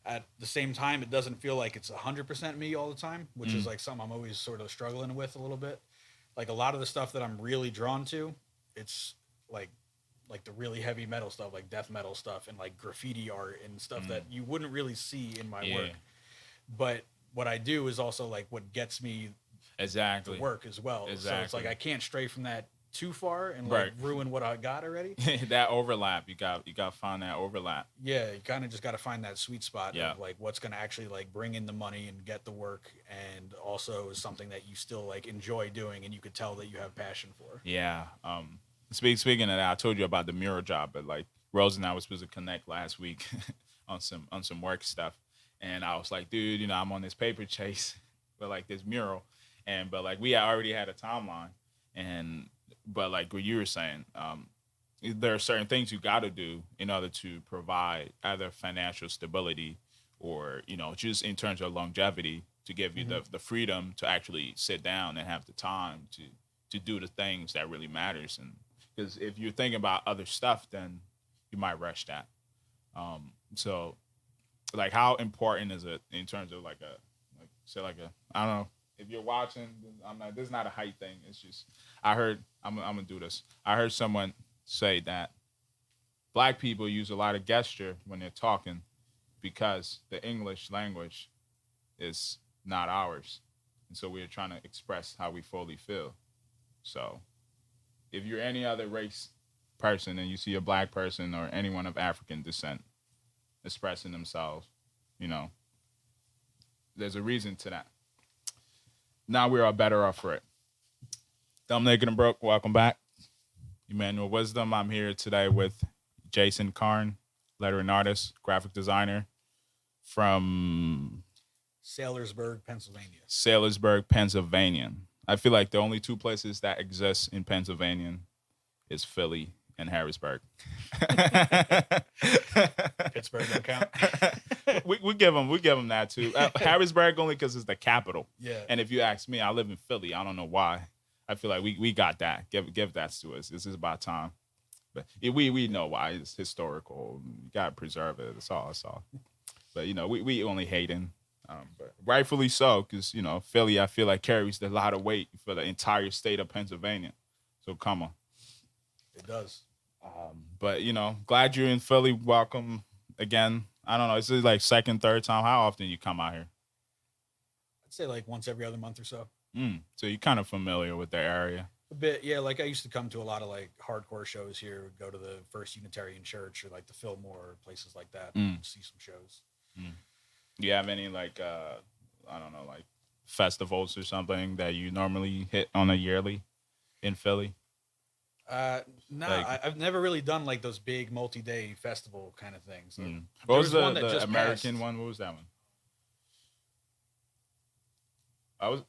at the same time it doesn't feel like it's 100% me all the time, which is like something I'm always sort of struggling with a little bit. Like a lot of the stuff that I'm really drawn to, it's like the really heavy metal stuff, like death metal stuff and like graffiti art and stuff that you wouldn't really see in my work. But what I do is also like what gets me Exactly. to work as well. So it's like I can't stray from that too far and like ruin what I got already. That overlap, you got to find that overlap. Yeah, you kind of just got to find that sweet spot Yeah. of like what's going to actually like bring in the money and get the work, and also is something that you still like enjoy doing and you could tell that you have passion for. Yeah. Speaking of that, I told you about the mural job, but like Rose and I was supposed to connect last week on some work stuff, and I was like, dude, I'm on this paper chase for like this mural, but like we already had a timeline, but like what you were saying, there are certain things you got to do in order to provide either financial stability or just in terms of longevity, to give you the freedom to actually sit down and have the time to do the things that really matters. And because if you're thinking about other stuff, then you might rush that. So like how important is it in terms of like I don't know if you're watching, this is not a height thing. It's just, I'm gonna do this. I heard someone say that Black people use a lot of gesture when they're talking because the English language is not ours. And so we're trying to express how we fully feel. So if you're any other race person and you see a Black person or anyone of African descent expressing themselves, there's a reason to that. Now we are better off for it. Dumb, Naked, and Broke, welcome back. Emmanuel Wisdom. I'm here today with Jason Carne, lettering artist, graphic designer from Saylorsburg, Pennsylvania. Saylorsburg, Pennsylvania. I feel like the only two places that exist in Pennsylvania is Philly and Harrisburg. Pittsburgh don't count. we give them that too. Harrisburg only because it's the capital. Yeah. And if you ask me, I live in Philly. I don't know why. I feel like we got that. Give that to us. This is about time. But we know why. It's historical. You gotta preserve it. It's all. But we only hating. But rightfully so, because Philly, I feel like carries a lot of weight for the entire state of Pennsylvania. So come on. It does. But glad you're in Philly. Welcome again. I don't know. Is it like second, third time? How often you come out here? I'd say like once every other month or so. So you're kind of familiar with the area. A bit, yeah. Like I used to come to a lot of like hardcore shows here. Go to the First Unitarian Church or like the Fillmore, places like that. See some shows. Do you have any like I don't know, like festivals or something that you normally hit on a yearly in Philly? No, I've never really done like those big multi-day festival kind of things. So What was the just American passed. one? What was that one? I was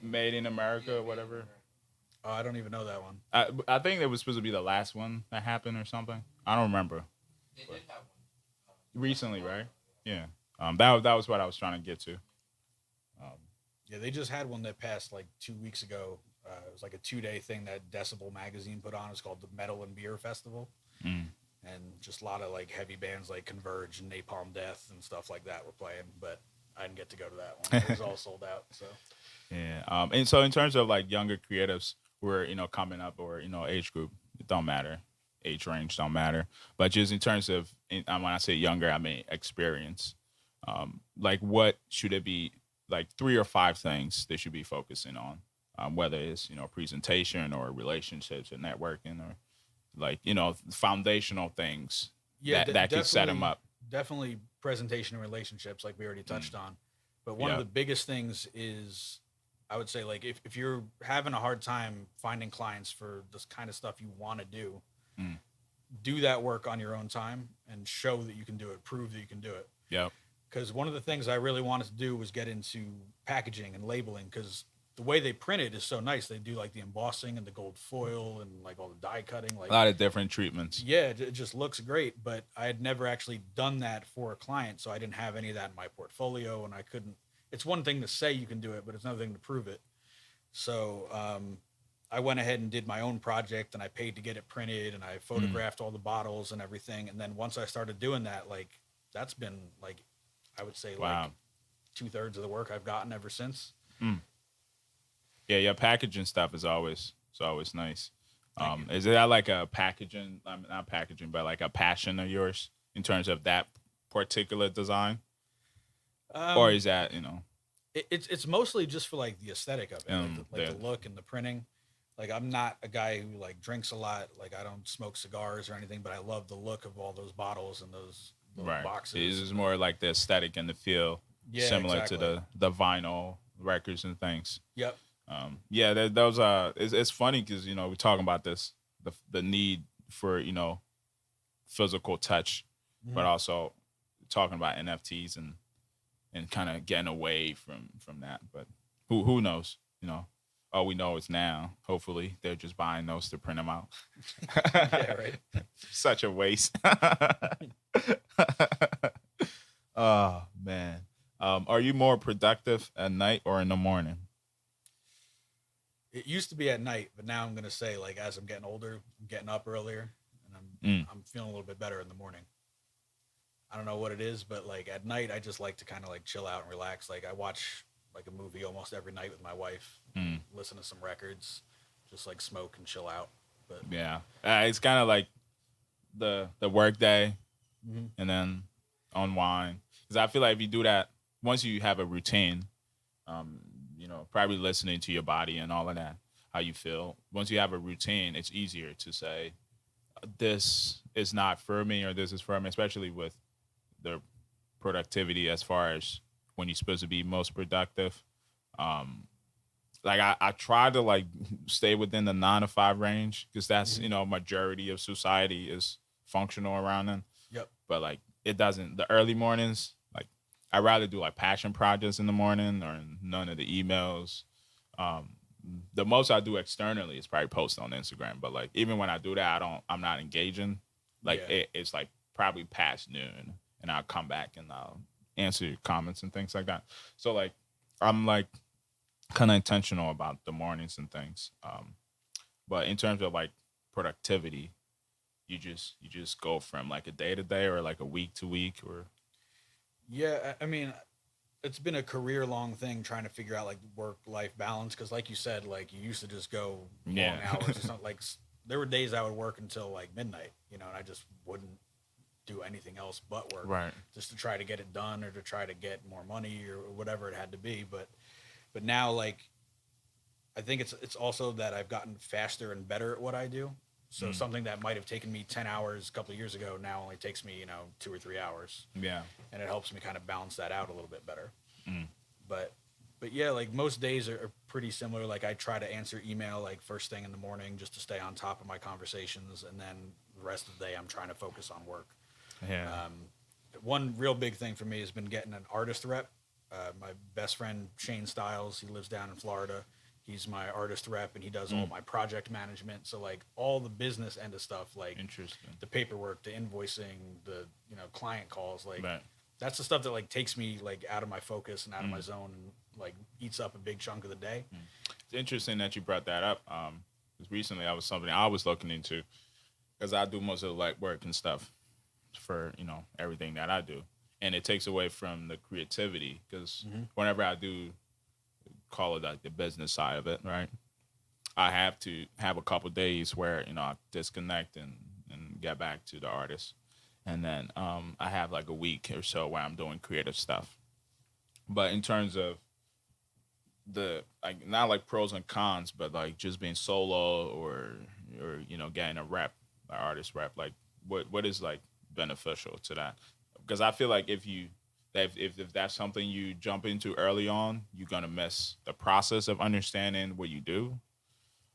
Made in America or whatever. Oh, I don't even know that one. I think it was supposed to be the last one that happened or something. I don't remember. They did have one. recently, right? Yeah. That was what I was trying to get to. Um, Yeah, they just had one that passed like 2 weeks ago. It was like a 2 day thing that Decibel magazine put on. It's called the Metal and Beer Festival, mm, and just a lot of like heavy bands like Converge and Napalm Death and stuff like that were playing. But I didn't get to go to that one. It was all sold out. So yeah. And so in terms of like younger creatives who are coming up or age group, it don't matter. Age range don't matter. But just in terms of when I say younger, I mean experience. Like what should it be? Like 3 or 5 things they should be focusing on, whether it's presentation or relationships or networking or like foundational things yeah, that could set them definitely, up. definitely presentation and relationships, like we already Mm, touched on. But one of yeah. the biggest things is, I would say, like if you're having a hard time finding clients for this kind of stuff you want to Mm, do that work on your own time and show that you can do it, prove that you can do it. yep. Because one of the things I really wanted to do was get into packaging and labeling, because the way they print it is so nice. They do like the embossing and the gold foil and like all the die cutting. A Like, lot of different treatments. yeah, it just looks great. But I had never actually done that for a client, so I didn't have any of that in my portfolio, and I couldn't. It's one thing to say you can do it, but it's another thing to prove it. So I went ahead and did my own project, and I paid to get it printed, and I Mm, photographed all the bottles and everything. And then once I started doing that, like that's been like, I would say like wow. 2/3 of the work I've gotten ever since. Mm. Yeah, your packaging stuff is always nice. Thank you. Is that like a packaging? I mean, not packaging, but like a passion of yours in terms of that particular design, or Um, is that it's mostly just for like the aesthetic of it, like the the look and the printing. Like I'm not a guy who like drinks a lot. Like I don't smoke cigars or anything, but I love the look of all those bottles and those right? It's boxes. just more like the aesthetic and the feel, Yeah, similar to exactly. the vinyl records and things. Yep. Yeah, those it's funny because we're talking about this the need for physical touch, but Mhm. also talking about NFTs and kind of getting away from that. But who knows? All we know is now. Hopefully, they're just buying those to print them out. Yeah, right. Such a waste. Oh man. Are you more productive at night or in the morning? It used to be at night, but now I'm gonna say like as I'm getting older, I'm getting up earlier, and Mm, I'm feeling a little bit better in the morning. I don't know what it is, but like at night, I just like to kind of like chill out and relax. Like I watch like a movie almost every night with my wife, mm, listen to some records, just like smoke and chill out. But yeah. It's kind of like the work day mhm. and then unwind. Because I feel like if you do that, once you have a routine, um, probably listening to your body and all of that, how you feel. Once you have a routine, it's easier to say this is not for me or this is for me, especially with the productivity as far as when you're supposed to be most productive. Um, like I try to like stay within the 9 to 5 range because that's Mhm. majority of society is functional around then. Yep. But like it doesn't the early mornings like I rather do like passion projects in the morning or none of the emails. Um, the most I do externally is probably post on Instagram. But like even when I do that, I'm not engaging. Like Yeah. it's like probably past noon, and I'll come back and I'll answer your comments and things like that. So like I'm like kind of intentional about the mornings and things. But in terms of like productivity, you just go from like a day to day or like a week to week or Yeah. I mean, it's been a career long thing trying to figure out like work life balance. Cause like you said, like you used to just go long yeah. hours or something. Like there were days I would work until like midnight, and I just wouldn't do anything else but work, Right. just to try to get it done or to try to get more money or whatever it had to be. But now like I think it's also that I've gotten faster and better at what I do. So Mm, something that might have taken me 10 hours a couple of years ago now only takes me, 2 or 3 hours, yeah. and it helps me kind of balance that out a little bit better. Mm, But but yeah, like most days are pretty similar. Like I try to answer email like first thing in the morning just to stay on top of my conversations, and then the rest of the day I'm trying to focus on work. yeah. Um, one real big thing for me has been getting an artist rep. My best friend Shane Styles, he lives down in Florida. He's my artist rep, and he does all my project management. So like all the business end of stuff, like Interesting. the paperwork, the invoicing, the client calls, like Right. that's the stuff that like takes me like out of my focus and out of my zone, and like eats up a big chunk of the day. It's interesting that you brought that up. 'Cause recently I was looking into, because I do most of the like work and stuff for everything that I do, and it takes away from the creativity. Because whenever I do call it like the business side of it, right? I have to have a couple days where I disconnect and get back to the artist, and then I have like a week or so where I'm doing creative stuff. But in terms of the like not like pros and cons, but like just being solo or getting a rep, an artist rep, like what is like beneficial to that? Because I feel like if that's something you jump into early on, you're gonna miss the process of understanding what you do.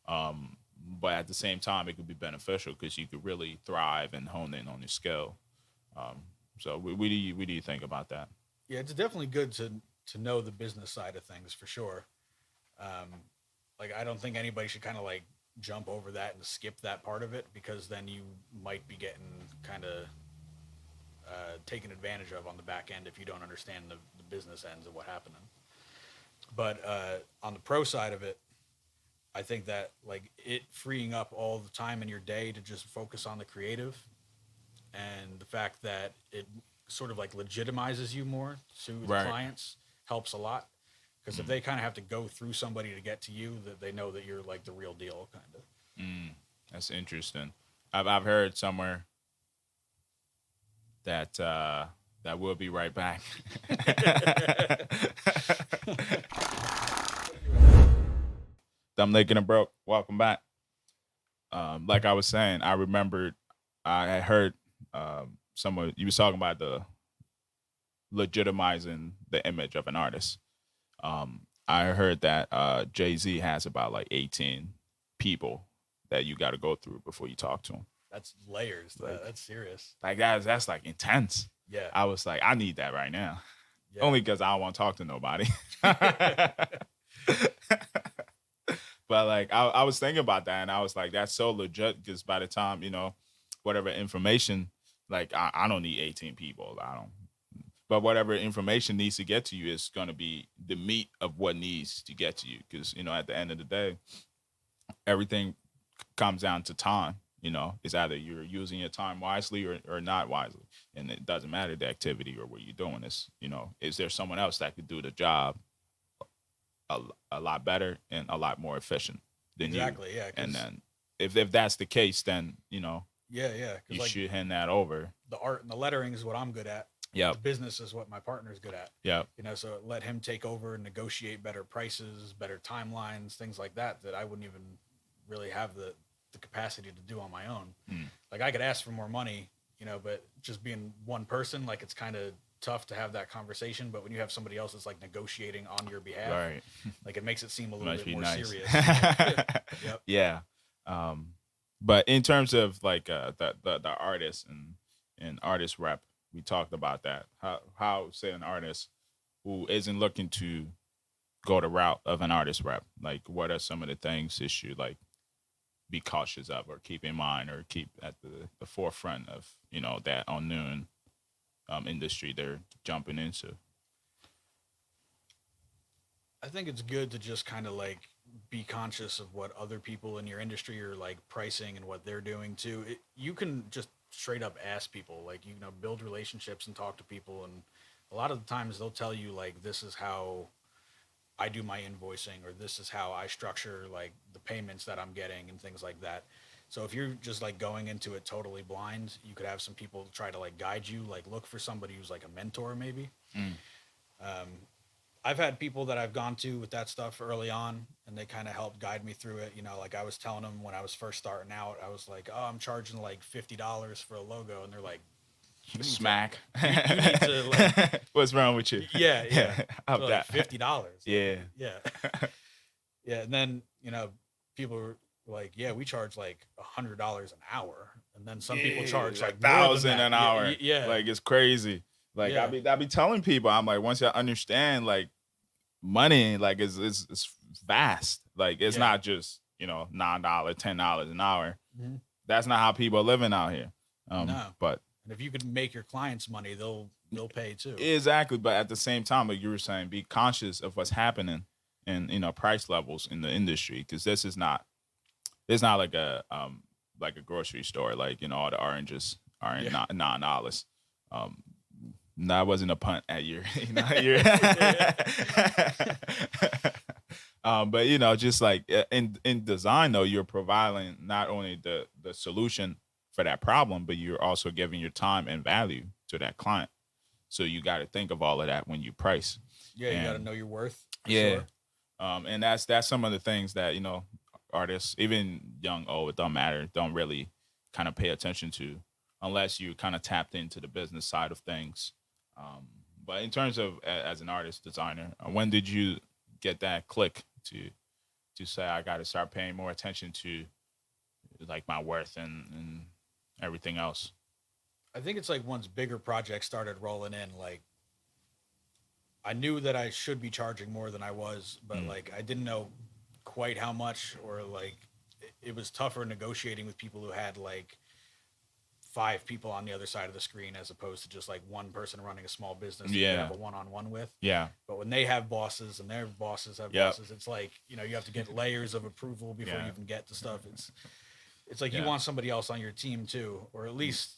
But at the same time, it could be beneficial because you could really thrive and hone in on your skill. So what do you think about that? Yeah, it's definitely good to know the business side of things for sure. Like I don't think anybody should kind of like jump over that and skip that part of it, because then you might be getting kind of taken advantage of on the back end if you don't understand the business ends of what happening. But on the pro side of it, I think that like it freeing up all the time in your day to just focus on the creative, and the fact that it sort of like legitimizes you more to the Right. clients helps a lot. Because if they kind of have to go through somebody to get to you, that they know that you're like the real deal, kind of. That's interesting. I've heard somewhere that we'll be right back. I'm Lincoln and Broke. Welcome back. Like I was saying, I remembered I had heard someone you was talking about the legitimizing the image of an artist. I heard that Jay-Z has about like 18 people that you got to go through before you talk to him. That's layers. Like- That's serious. Like that's like intense. Yeah. I was like, I need that right now. Yeah. Only because I don't want to talk to nobody. But like I was thinking about that, and I was like, that's so legit, because by the time, whatever information, like I don't need 18 people. I don't. But whatever information needs to get to you is going to be the meat of what needs to get to you. Because, at the end of the day, everything comes down to time. It's either you're using your time wisely or not wisely. And it doesn't matter the activity or what you're doing. Is there someone else that could do the job a lot better and a lot more efficient than Exactly. you? Yeah. And then if that's the case, then, Yeah. you Because like should hand that over. the art and the lettering is what I'm good at. Yep. The business is what my partner's good at. Yep. So let him take over and negotiate better prices, better timelines, things like that I wouldn't even really have the capacity to do on my own. Like I could ask for more money, but just being one person, like it's kind of tough to have that conversation. But when you have somebody else that's like negotiating on your behalf, Right. like it makes it seem a little Must bit be more nice. serious. Yep. Yeah. But in terms of like the artist and artist rep, we talked about that. How say an artist who isn't looking to go the route of an artist rep, like what are some of the things they should like be cautious of or keep in mind or keep at the forefront of that unknown industry they're jumping into? I think it's good to just kind of like be conscious of what other people in your industry are like pricing and what they're doing too. You can just straight up ask people, like, build relationships and talk to people. And a lot of the times they'll tell you like, this is how I do my invoicing, or this is how I structure like the payments that I'm getting and things like that. So if you're just like going into it totally blind, you could have some people try to like guide you, like look for somebody who's like a mentor maybe. I've had people that I've gone to with that stuff early on, and they kind of helped guide me through it. Like I was telling them when I was first starting out, I was like, oh, I'm charging like $50 for a logo. And they're like, you need to- Smack. you need to, like- What's wrong with you? yeah. Up So, that. like $50. Yeah. Yeah. Yeah. And then, people were like, yeah, we charge like $100 an hour. And then some people charge like more than 1,000 that. an hour. Yeah. Like it's crazy. Like Yeah. I be telling people, I'm like, once you understand like money, like it's vast. Like it's Yeah. not just $9, $10 an hour. Mhm. That's not how people are living out here. No. But And if you could make your clients money, they'll pay too. exactly. But at the same time, like you were saying, be conscious of what's happening and price levels in the industry, because this is not it's not like a grocery store. Like all the oranges are Yeah. not $9. Um, that wasn't a punt at your, your. But just like in design though, you're providing not only the solution for that problem, but you're also giving your time and value to that client. So you got to think of all of that when you price. Yeah, you got to And know your worth. For yeah, Sure. and that's some of the things that artists, even young, old, it don't matter, don't really kind of pay attention to unless you kind of tapped into the business side of things. Um, but in terms of as an artist designer, when did you get that click to say I got to start paying more attention to like my worth and everything else? I think it's like once bigger projects started rolling in, like I knew that I should be charging more than I was, but like I didn't know quite how much, or like it was tougher negotiating with people who had like five people on the other side of the screen as opposed to just like one person running a small business that you Yeah. have a one-on-one with. Yeah. But when they have bosses and their bosses have Yep. bosses, it's like, you have to get layers of approval before Yeah. you even get to stuff. It's like Yeah. you want somebody else on your team too, or at least,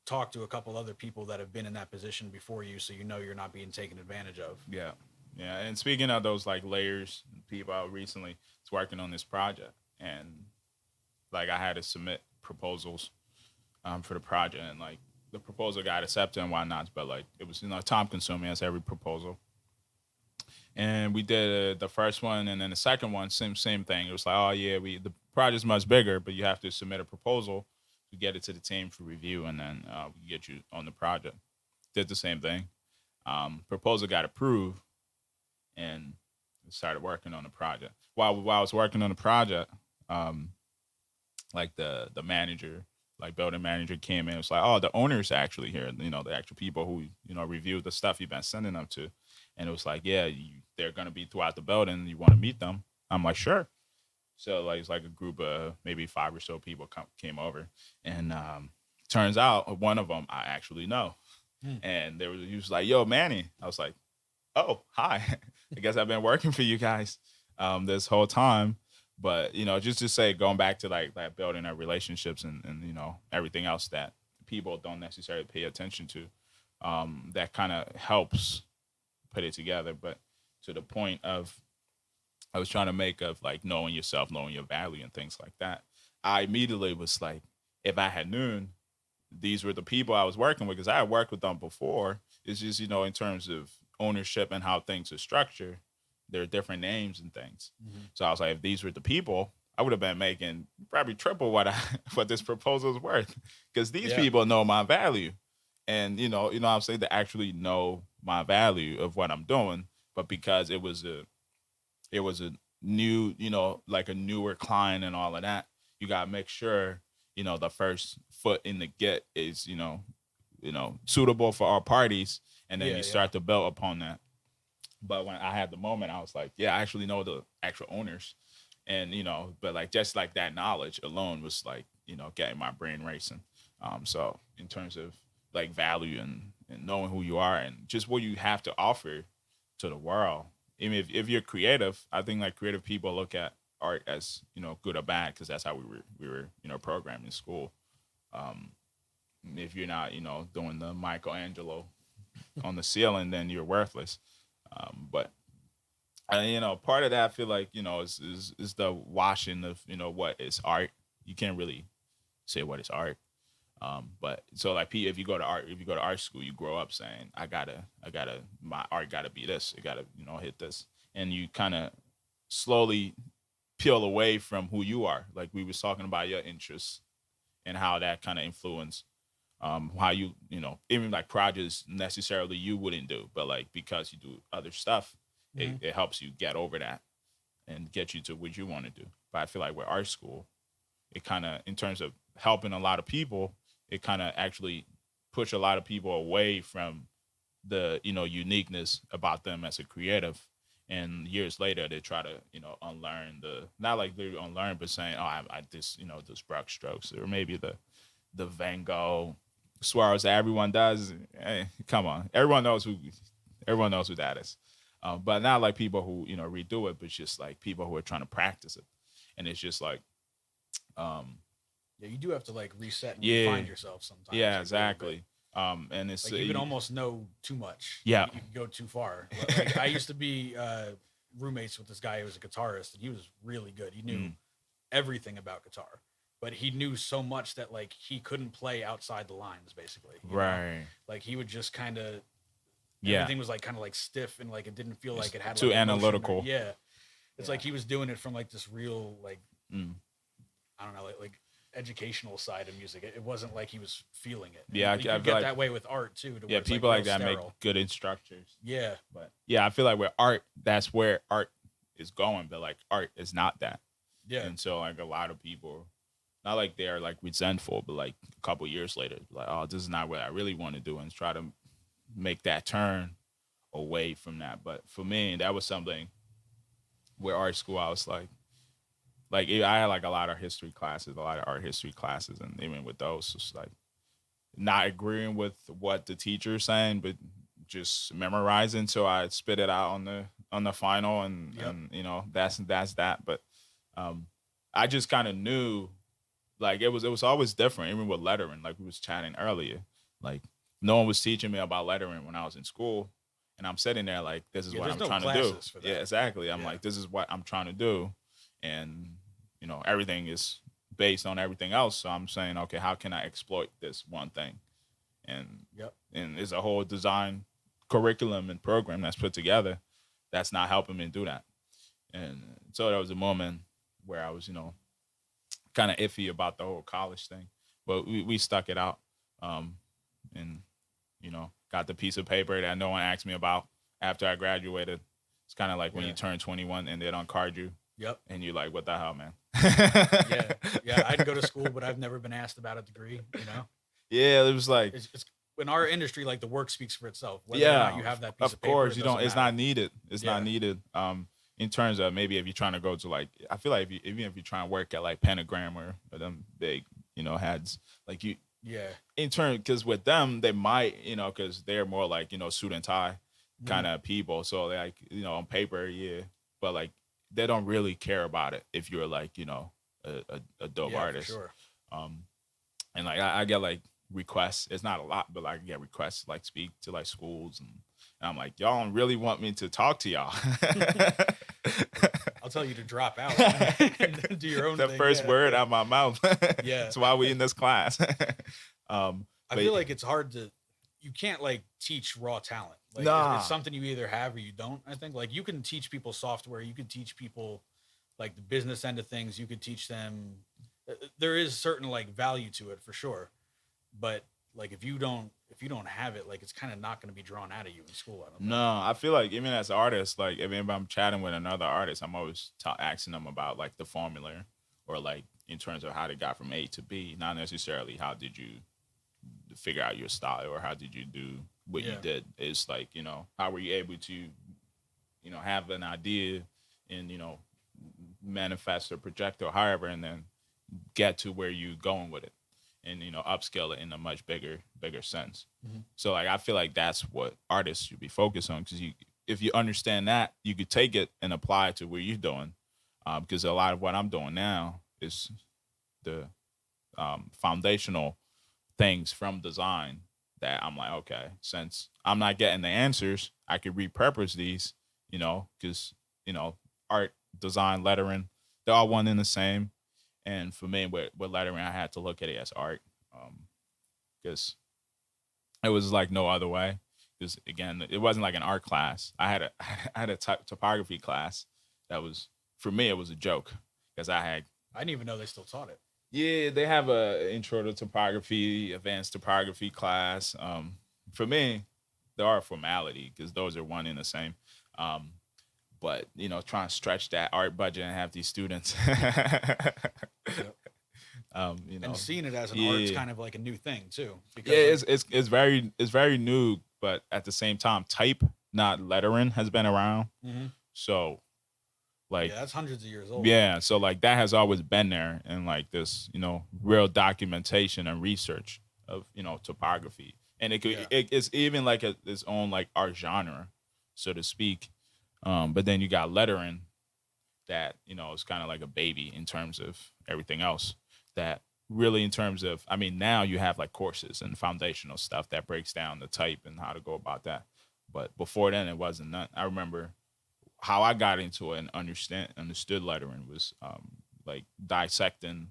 talk to a couple other people that have been in that position before you, so you're not being taken advantage of. Yeah. Yeah. And speaking of those like layers, people I recently was working on this project, and like I had to submit proposals for the project, and like the proposal got accepted and whatnot, but like it was time consuming as every proposal. And we did the first one, and then the second one, same thing. It was like, oh yeah, the project's much bigger, but you have to submit a proposal to get it to the team for review, and then we get you on the project. Did the same thing. Proposal got approved, and started working on the project. While I was working on the project, like the manager, like building manager, came in. It was like, oh, the owner's actually here. The actual people who review the stuff you've been sending them to. And it was like, yeah, they're gonna be throughout the building. You want to meet them? I'm like, sure. So like it's like a group of maybe 5 or so people came over, and turns out one of them I actually know. And he was like, yo, Manny. I was like, oh, hi. I guess I've been working for you guys this whole time. But just to say, going back to like that building our relationships and everything else that people don't necessarily pay attention to, that kind of helps put it together. But to the point of I was trying to make of like knowing yourself, knowing your value and things like that, I immediately was like, if I had known these were the people I was working with, because I had worked with them before, it's just in terms of ownership and how things are structured, there are different names and things. So I was like, if these were the people, I would have been making probably triple what this proposal is worth, because these Yeah. people know my value, and what I'm saying, they actually know my value of what I'm doing. But because it was a new, like a newer client and all of that, you gotta make sure the first foot in the get is suitable for all parties, and then Yeah, you start to build upon that. But when I had the moment, I was like, yeah, I actually know the actual owners. And, but like just like that knowledge alone was like, getting my brain racing. So in terms of like value and knowing who you are and just what you have to offer to the world. Even if you're creative, I think like creative people look at art as, good or bad, because that's how we were programmed in school. If you're not, doing the Michelangelo on the ceiling, then you're worthless. But part of that I feel like is the washing of what is art. You can't really say what is art. But so like if you go to art school, you grow up saying my art gotta be this. It gotta hit this, and you kind of slowly peel away from who you are. Like we was talking about your interests and how that kind of influence how even like projects necessarily you wouldn't do, but like because you do other stuff, it helps you get over that and get you to what you want to do. But I feel like with art school, it kind of, in terms of helping a lot of people, it kind of actually push a lot of people away from the uniqueness about them as a creative, And years later, they try to, unlearn not like literally unlearn, but saying, oh, I this, those brush strokes, or maybe the Van Gogh swirls that everyone does. Hey, come on, everyone knows who that is. But not like people who redo it, but just like people who are trying to practice it. And it's just like, Yeah, you do have to like reset and yeah, refine yourself sometimes. yeah, like, a little exactly. And it's bit. Like you can almost know too much. Yeah. You can go too far. Like I used to be roommates with this guy who was a guitarist, and he was really good. He knew everything about guitar, but he knew so much that like he couldn't play outside the lines, basically. You know? right. Like he would just kind of. Yeah. Everything was like kind of like stiff and like it didn't feel like it had too like, analytical. Yeah. It's like he was doing it from like this real like I don't know like educational side of music. It wasn't like he was feeling it. Yeah, you can get that way with art too. Yeah, people like that make good instructors. Yeah, but yeah, I feel like with art, that's where art is going. But like art is not that. Yeah, and so like a lot of people, not like they're like resentful, but like a couple years later, like, oh, this is not what I really want to do, and try to make that turn away from that. But for me, that was something where art school, I was like I had like a lot of art history classes, and even with those, it's like not agreeing with what the teacher's saying, but just memorizing so I spit it out on the final, and that's that. But I just kind of knew, like it was always different, even with lettering, like we was chatting earlier, like no one was teaching me about lettering when I was in school, and I'm sitting there like, this is what I'm trying to do. Yeah, exactly. I'm like, this is what I'm trying to do, and everything is based on everything else. So I'm saying, okay, how can I exploit this one thing? And and it's a whole design curriculum and program that's put together that's not helping me do that. And so there was a moment where I was, kind of iffy about the whole college thing, but we stuck it out, and got the piece of paper that no one asked me about after I graduated. It's kind of like when you turn 21 and they don't card you. Yep. And you're like, what the hell, man? Yeah. I'd go to school, but I've never been asked about a degree. Yeah, it was like it's in our industry, like the work speaks for itself. Whether or not you have that piece of paper. Of course, you don't. It's matter. not needed. It's not needed. In terms of maybe if you're trying to go to like, I feel like even if you're trying to work at like Pentagram or them big, heads, like you. Yeah. In turn, because with them, they might, because they're more like, suit and tie kind of people. So like, on paper, yeah, but like they don't really care about it if you're like, a dope artist. For sure. And like I get like requests. It's not a lot, but like I get requests to like speak to like schools, and I'm like, y'all don't really want me to talk to y'all. I'll tell you to drop out and do your own the thing. first word out of my mouth. Yeah. That's why we in this class. I feel like it's hard you can't like teach raw talent. Like it's something you either have or you don't. I think like you can teach people software. You can teach people like the business end of things. You could teach them. There is certain like value to it for sure. But like if you don't have it, like it's kind of not going to be drawn out of you in school. I don't know. No, I feel like even as artists, like if I'm chatting with another artist, I'm always asking them about like the formula, or like in terms of how they got from A to B, not necessarily how did you figure out your style or how did you do what you did. It's like, how were you able to, have an idea and, manifest or project or however, and then get to where you going with it, and upscale it in a much bigger sense. Mm-hmm. So like I feel like that's what artists should be focused on, because if you understand that, you could take it and apply it to where you're doing, because a lot of what I'm doing now is the foundational things from design that I'm like, okay, since I'm not getting the answers, I could repurpose these, because art, design, lettering, they're all one and the same. And for me, with lettering, I had to look at it as art, because it was like no other way. Because again, it wasn't like an art class. I had a typography class that was, for me, it was a joke, because I didn't even know they still taught it. Yeah, they have a intro to typography, advanced typography class. For me, there are formality, because those are one and the same. But trying to stretch that art budget and have these students, and seeing it as an art is kind of like a new thing too. Because it's very new, but at the same time, type, not lettering, has been around So like Yeah, that's hundreds of years old. yeah, so like that has always been there, and like this, real documentation and research of topography, and it could Yeah. it's even like its own like art genre, so to speak. But then you got lettering that is kind of like a baby in terms of everything else. That really, in terms of, I mean, now you have like courses and foundational stuff that breaks down the type and how to go about that. But before then, it wasn't none. I remember how I got into it and understood lettering was like dissecting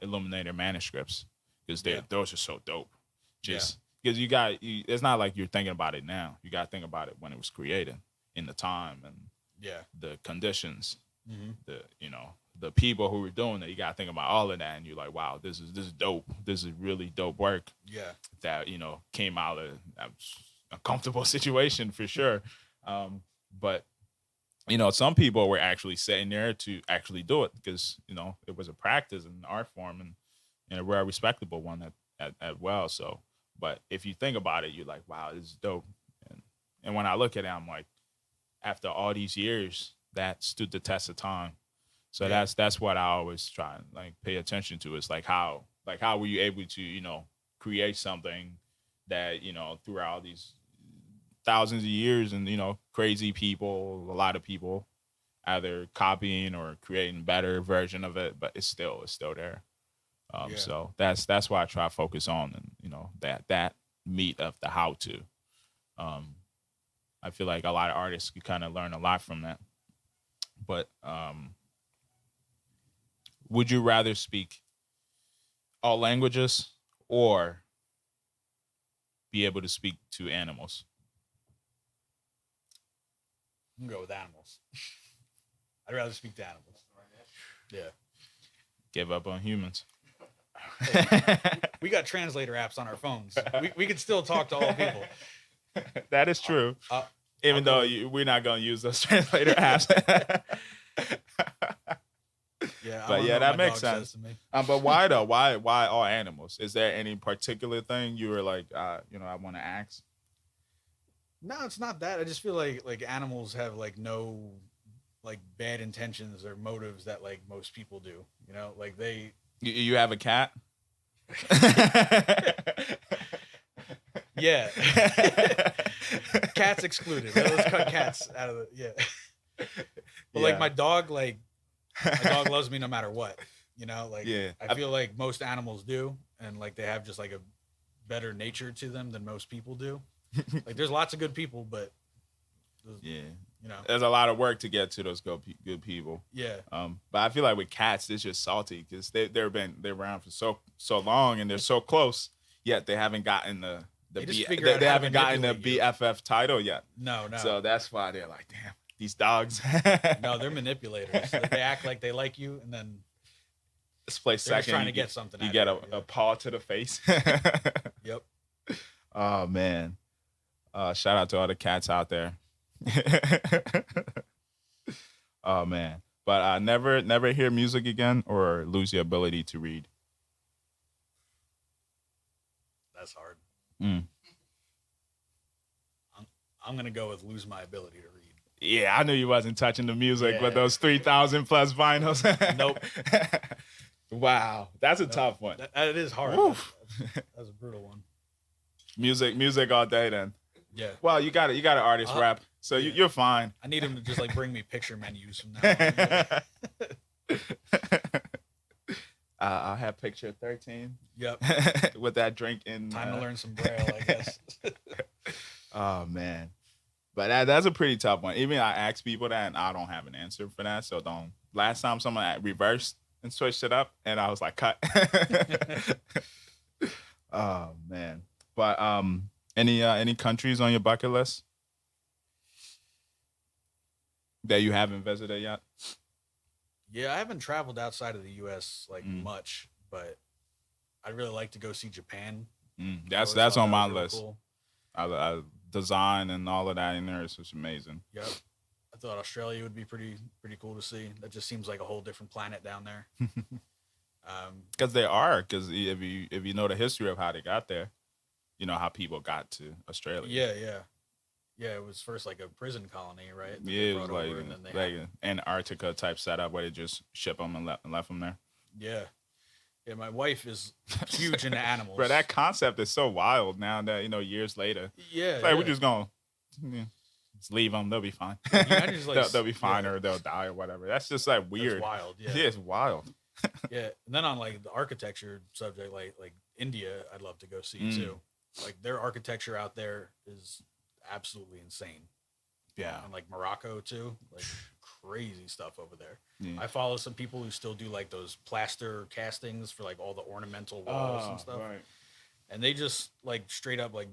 Illuminator manuscripts, because Yeah. those are so dope. Yeah. Just because it's not like you're thinking about it now. You got to think about it when it was created, in the time and Yeah. the conditions, Hmm. the people who were doing it. You got to think about all of that, and you're like, wow, this is dope. This is really dope work Yeah. that came out of a comfortable situation for sure. But some people were actually sitting there to actually do it, because it was a practice and an art form, and a very respectable one at well. So, but if you think about it, you're like, wow, this is dope. And when I look at it, I'm like, after all these years, that stood the test of time. So Yeah. that's what I always try and like pay attention to. Is like how were you able to create something that throughout these thousands of years, and crazy people, a lot of people either copying or creating better version of it, but it's still there. Yeah. So that's why I try to focus on, and that meat of the how to. I feel like a lot of artists could kind of learn a lot from that. But would you rather speak all languages or be able to speak to animals? I'm gonna go with animals. I'd rather speak to animals. Yeah. Give up on humans. We got translator apps on our phones. We could still talk to all people. That is true. I'll Even though go- we're not going to use those translator apps. Yeah. I But wanna yeah, know that what my makes dog sense. says to me. But why though? Why all animals? Is there any particular thing you were like, I want to ask? No, it's not that. I just feel like animals have like no like bad intentions or motives that like most people do. Like they. You have a cat? Yeah. Cats excluded. Let's cut cats out of the. Yeah. But like my dog loves me no matter what. Like Yeah. I feel like most animals do, and like they have just like a better nature to them than most people do. Like there's lots of good people, but Yeah. you know, There's a lot of work to get to those good people. yeah, But I feel like with cats, it's just salty because they're around for so long, and they're so close, yet they haven't gotten They just figure out they how to haven't gotten the manipulate you. BFF title yet. no, So that's why they're like, damn, these dogs. no, they're manipulators. They act like they like you, and then Let's play they're just second. trying to You get something. You out get of a you. paw to the face. Yep. Oh man. Shout out to all the cats out there. Oh man. But never hear music again or lose your ability to read. That's hard. Mm. I'm gonna go with lose my ability to read. Yeah, I knew you wasn't touching the music with Yeah. those 3,000 plus vinyls. Nope. Wow, that's a tough one. That is hard. Woof. That's a brutal one. Music all day then. Yeah. Well, you got an artist Uh-huh. rap, so Yeah. you're fine. I need him to just like bring me picture menus from now on. I'll have picture 13 Yep. with that drink in. Time to learn some braille, I guess. Oh man, but that's a pretty tough one. Even I ask people that, and I don't have an answer for that. So don't. Last time someone reversed and switched it up, and I was like, cut. Oh man, but any countries on your bucket list that you haven't visited yet? Yeah, I haven't traveled outside of the U.S. like Mm. much, but I'd really like to go see Japan. That's Always that's thought on that my was real list. cool. I design and all of that in there is just amazing. Yep. I thought Australia would be pretty cool to see. That just seems like a whole different planet down there. Because they are. Because if you know the history of how they got there, you know how people got to Australia. Yeah, yeah. Yeah, it was first like a prison colony, right? That they Yeah, it was brought like over, and then they like had, an Antarctica type setup where they just ship them and left them there. yeah, yeah. My wife is huge into Bro, that animals. concept is so wild now that years later. Yeah, It's like we're yeah. just gonna yeah, just leave them. They'll be fine. Yeah, can you imagine just like, They'll be fine yeah, or they'll die or whatever. That's just like that's weird. wild. Yeah, Yeah, it's wild. yeah. And then on like the architecture subject, like India, I'd love to go see Mm. too. Like their architecture out there is absolutely insane. Yeah. And like Morocco too, like crazy stuff over there. Yeah. I follow some people who still do like those plaster castings for like all the ornamental walls and stuff, right. and they just like straight up like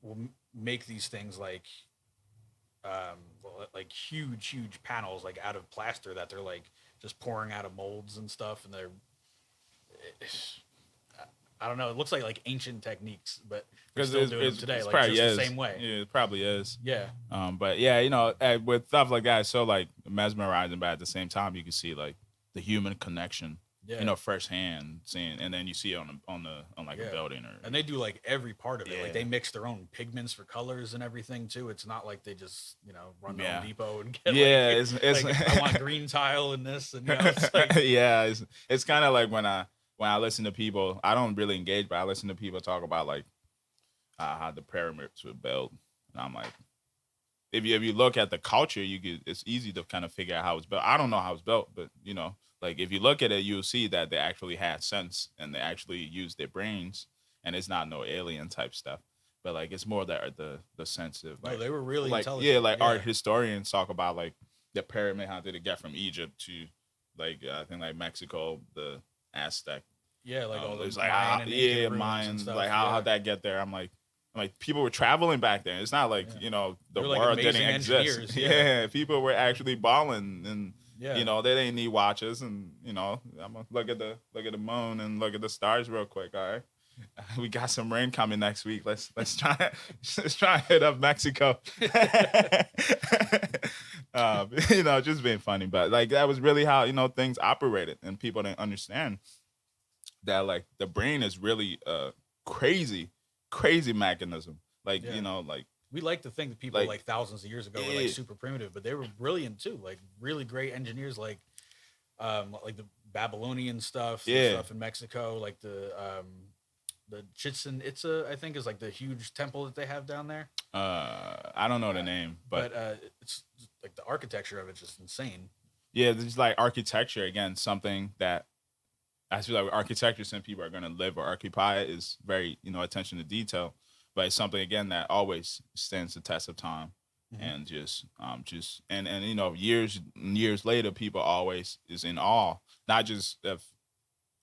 will make these things like huge panels like out of plaster that they're like just pouring out of molds and stuff, and they're I don't know. It looks like ancient techniques, but they're Because still doing them today, it's like probably just is. the same way. Yeah, it probably is. Yeah, But yeah, with stuff like that, it's so like mesmerizing, but at the same time, you can see like the human connection, yeah. firsthand, seeing, and then you see it on like Yeah. a building or. And they do like every part of it. Like Yeah. they mix their own pigments for colors and everything too. It's not like they just run to Yeah. Home Depot and get Yeah, like, it's like, I want green tile in this, and it's like yeah, it's kind of like when I listen to people, I don't really engage, but I listen to people talk about like how the pyramids were built, and I'm like, if you look at the culture, it's easy to kind of figure out how it's built. I don't know how it's built, but like if you look at it, you'll see that they actually had sense and they actually used their brains, and it's not no alien type stuff, but like it's more the sense of no, like they were really like intelligent. yeah, like art historians talk about like the pyramid, how did it get from Egypt to like I think like Mexico, the Aztec. Yeah, like all There's those like Mayan and Incan ruins Mayan, and stuff. like yeah. how'd that get there? I'm like people were traveling back then. It's not like Yeah. the They're, like, world didn't amazing exist. engineers, Yeah. yeah. People were actually balling, and Yeah. they didn't need watches, and I'm gonna look at the moon and look at the stars real quick. All right, we got some rain coming next week. Let's try and hit up Mexico. Just being funny, but like that was really how things operated, and people didn't understand that like the brain is really a crazy mechanism. Like Yeah. like We like to think that people Like- like thousands of years ago were Yeah. like super primitive, but they were brilliant too. Like really great engineers, like the Babylonian stuff, the Yeah. stuff in Mexico, like the Chichen Itza, I think, is like the huge temple that they have down there. I don't know the name, but It's like the architecture of it's just insane. yeah, there's like architecture again, something that I feel like with architecture, some people are going to live or occupy it, is very attention to detail, but it's something again that always stands the test of time, Mhm. and and years later, people always is in awe, not just of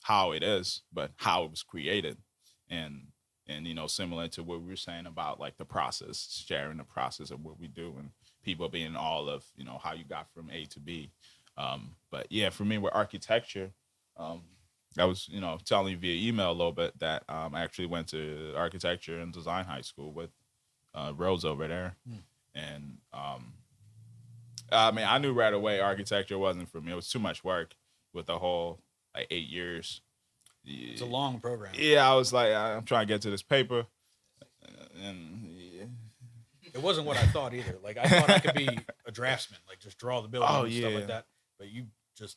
how it is, but how it was created, and similar to what we were saying about like the process, sharing the process of what we do, and people being in awe of how you got from A to B. But yeah, for me with architecture, I was telling you via email a little bit that I actually went to architecture and design high school with Rose over there, and I mean I knew right away architecture wasn't for me. It was too much work with the whole like 8 years. It's a long program. Yeah, I was like, I'm trying to get to this paper, and yeah. It wasn't what I thought either. Like I thought I could be a draftsman, like just draw the building Oh, and stuff yeah. like that. But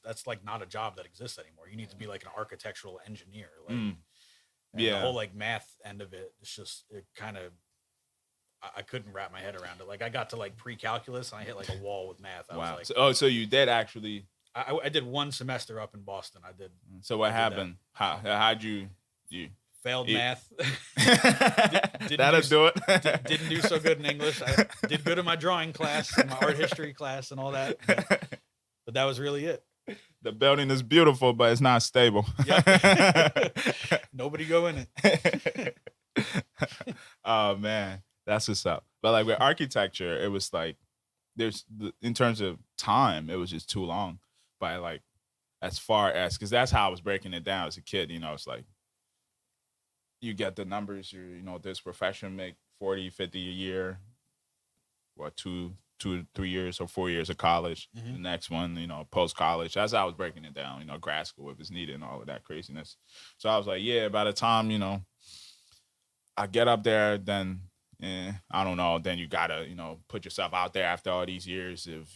that's like not a job that exists anymore. You need to be like an architectural engineer. Like and Yeah. the whole like math end of it, it's just it kind of I couldn't wrap my head around it. Like I got to like pre-calculus and I hit like a wall with math. I Wow. was like, So you did actually. I did one semester up in Boston. I did So what I did that. happened? How'd you? failed Yeah. math. didn't That'll do- do it. Didn't do so good in English. I did good in my drawing class and my art history class and all that. But that was really it. The building is beautiful, but it's not stable. Yep. Nobody go in it. Oh man, that's what's up. But like with architecture, it was like in terms of time, it was just too long. But like as far as because that's how I was breaking it down as a kid. It's like you get the numbers. This profession make 40, 50 a year. What 2, 3 years or 4 years of college. Mhm. The next one, post college. That's how I was breaking it down. Grad school if it's needed and all of that craziness. So I was like, yeah. By the time I get up there, then I don't know. Then you gotta, put yourself out there after all these years of,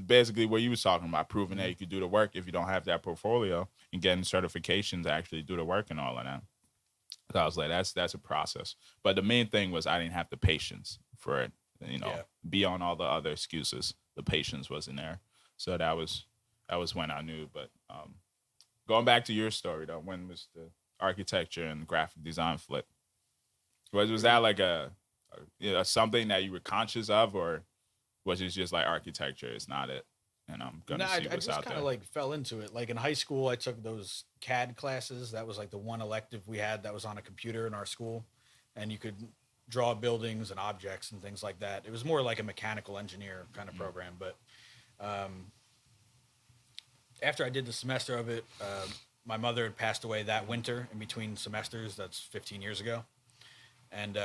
basically what you was talking about, proving that you could do the work if you don't have that portfolio and getting certifications to actually do the work and all of that. So I was like, that's a process. But the main thing was I didn't have the patience for it. Yeah. Beyond all the other excuses, the patience wasn't there. So that was when I knew. But going back to your story though, when was the architecture and graphic design flip? Was that like something that you were conscious of, or was it just like architecture is not it, and I'm gonna No, see I what's just out kind there? of like fell into it. Like in high school, I took those CAD classes. That was like the one elective we had that was on a computer in our school, and you could draw buildings and objects and things like that. It was more like a mechanical engineer kind of program. But um, after I did the semester of it, my mother had passed away that winter in between semesters. That's 15 years ago. And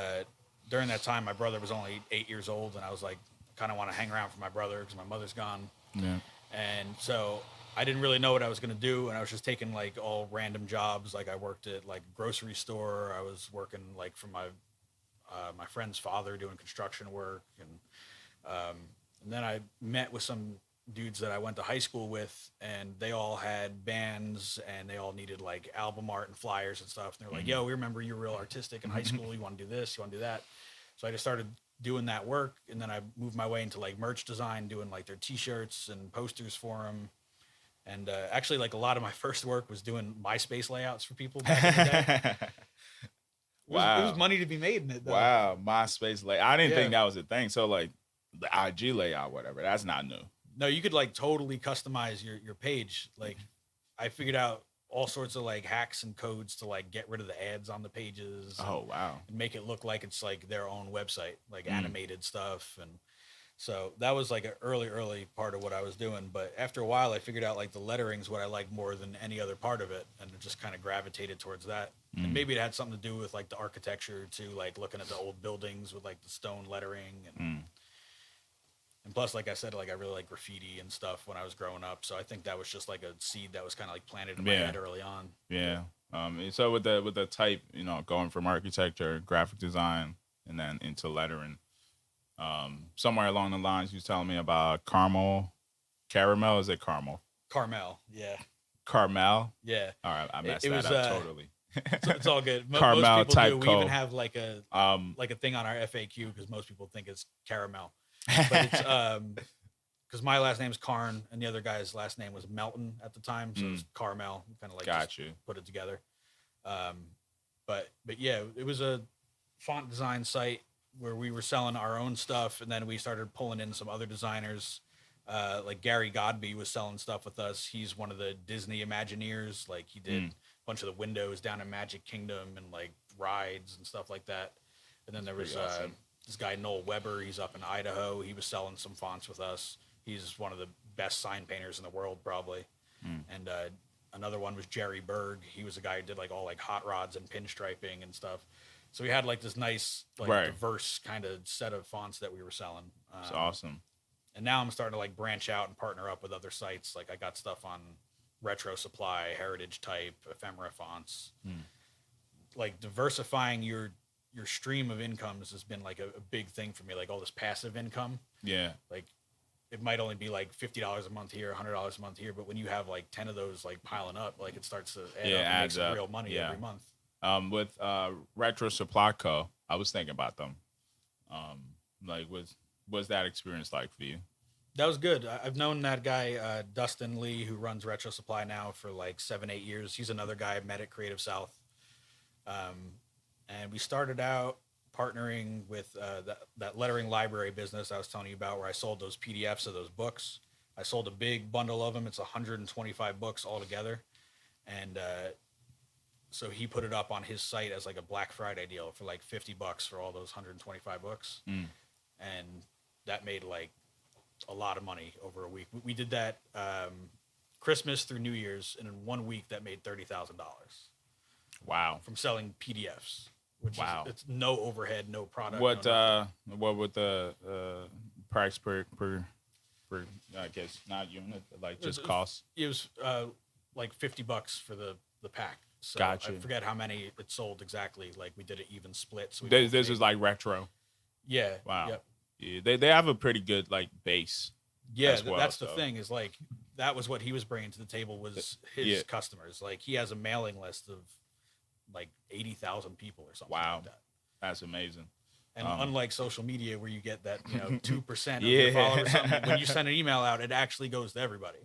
during that time, my brother was only 8 years old, and I was like, kind of want to hang around for my brother because my mother's gone. Yeah. And so I didn't really know what I was going to do, and I was just taking like all random jobs. Like I worked at like a grocery store. I was working like for my friend's father doing construction work, and then I met with some dudes that I went to high school with, and they all had bands, and they all needed like album art and flyers and stuff. And they're like, "Yo, we remember you were real artistic in high school. You want to do this? You want to do that?" So I just started doing that work, and then I moved my way into like merch design, doing like their T-shirts and posters for them. And actually, like a lot of my first work was doing MySpace layouts for people back in the day. It was Wow. money to be made in it, though. Wow. MySpace layout. I didn't think Yeah. that was a thing. So like the IG layout, whatever. That's not new. No, you could like totally customize your page. Like I figured out all sorts of like hacks and codes to like get rid of the ads on the pages Oh wow. and make it look like it's like their own website, like animated stuff. And so that was like an early part of what I was doing. But after a while, I figured out like the lettering's what I like more than any other part of it, and it just kind of gravitated towards that. And maybe it had something to do with like the architecture too, like looking at the old buildings with like the stone lettering and plus, like I said, like I really like graffiti and stuff when I was growing up. So I think that was just like a seed that was kind of like planted in my Yeah. head early on. Yeah. So with the type, going from architecture, graphic design, and then into lettering, somewhere along the lines, you was telling me about caramel. Is it caramel? Carmel, yeah, Carmel. yeah. All right, I messed It that was up totally. it's all good. Carmel Most people type do. We code. even have like a thing on our FAQ because most people think it's caramel, but it's because my last name is Carne and the other guy's last name was Melton at the time, so it's Carmel. Kind of like Got just you. put it together. But yeah, it was a font design site where we were selling our own stuff, and then we started pulling in some other designers. Like Gary Godby was selling stuff with us. He's one of the Disney Imagineers. Like he did a bunch of the windows down in Magic Kingdom and like rides and stuff like that. And then there was pretty awesome. this guy Noel Weber. He's up in Idaho. He was selling some fonts with us. He's one of the best sign painters in the world, probably. And another one was Jerry Berg. He was a guy who did like all like hot rods and pinstriping and stuff. So we had like this nice, like Right. diverse kind of set of fonts that we were selling. It's awesome. And now I'm starting to like branch out and partner up with other sites. Like I got stuff on Retro Supply, Heritage Type, Ephemera fonts. Like diversifying your stream of incomes has been like a big thing for me. Like all this passive income. Yeah. Like it might only be like $50 a month here, $100 a month here, but when you have like 10 of those like piling up, like it starts to add up and make adds some up. real money Yeah. every month. With Retro Supply Co., I was thinking about them. Like, was that experience like for you? That was good. I've known that guy, Dustin Lee, who runs Retro Supply now for like 7-8 years. He's another guy I met at Creative South. And we started out partnering with that lettering library business I was telling you about, where I sold those PDFs of those books. I sold a big bundle of them. It's 125 books altogether. And so he put it up on his site as like a Black Friday deal for like $50 for all those 125 books. And that made like a lot of money over a week. We did that Christmas through New Year's, and in 1 week that made $30,000 Wow. from selling PDFs. Which Wow. it's no overhead, no product. What no nothing. what would the price per I guess not unit, like just cost? It was like $50 for the pack. So Gotcha. I forget how many it sold exactly. Like we did an even split. So we This, both this made- is like retro. yeah. Wow. Yep. Yeah, they have a pretty good like base. Yeah, as well, that's the so. thing is like that was what he was bringing to the table was his Yeah. customers. Like he has a mailing list of like 80,000 people or something Wow. like that. That's amazing. And Um, unlike social media where you get that, 2% of Yeah. your followers, or something, when you send an email out, it actually goes to everybody.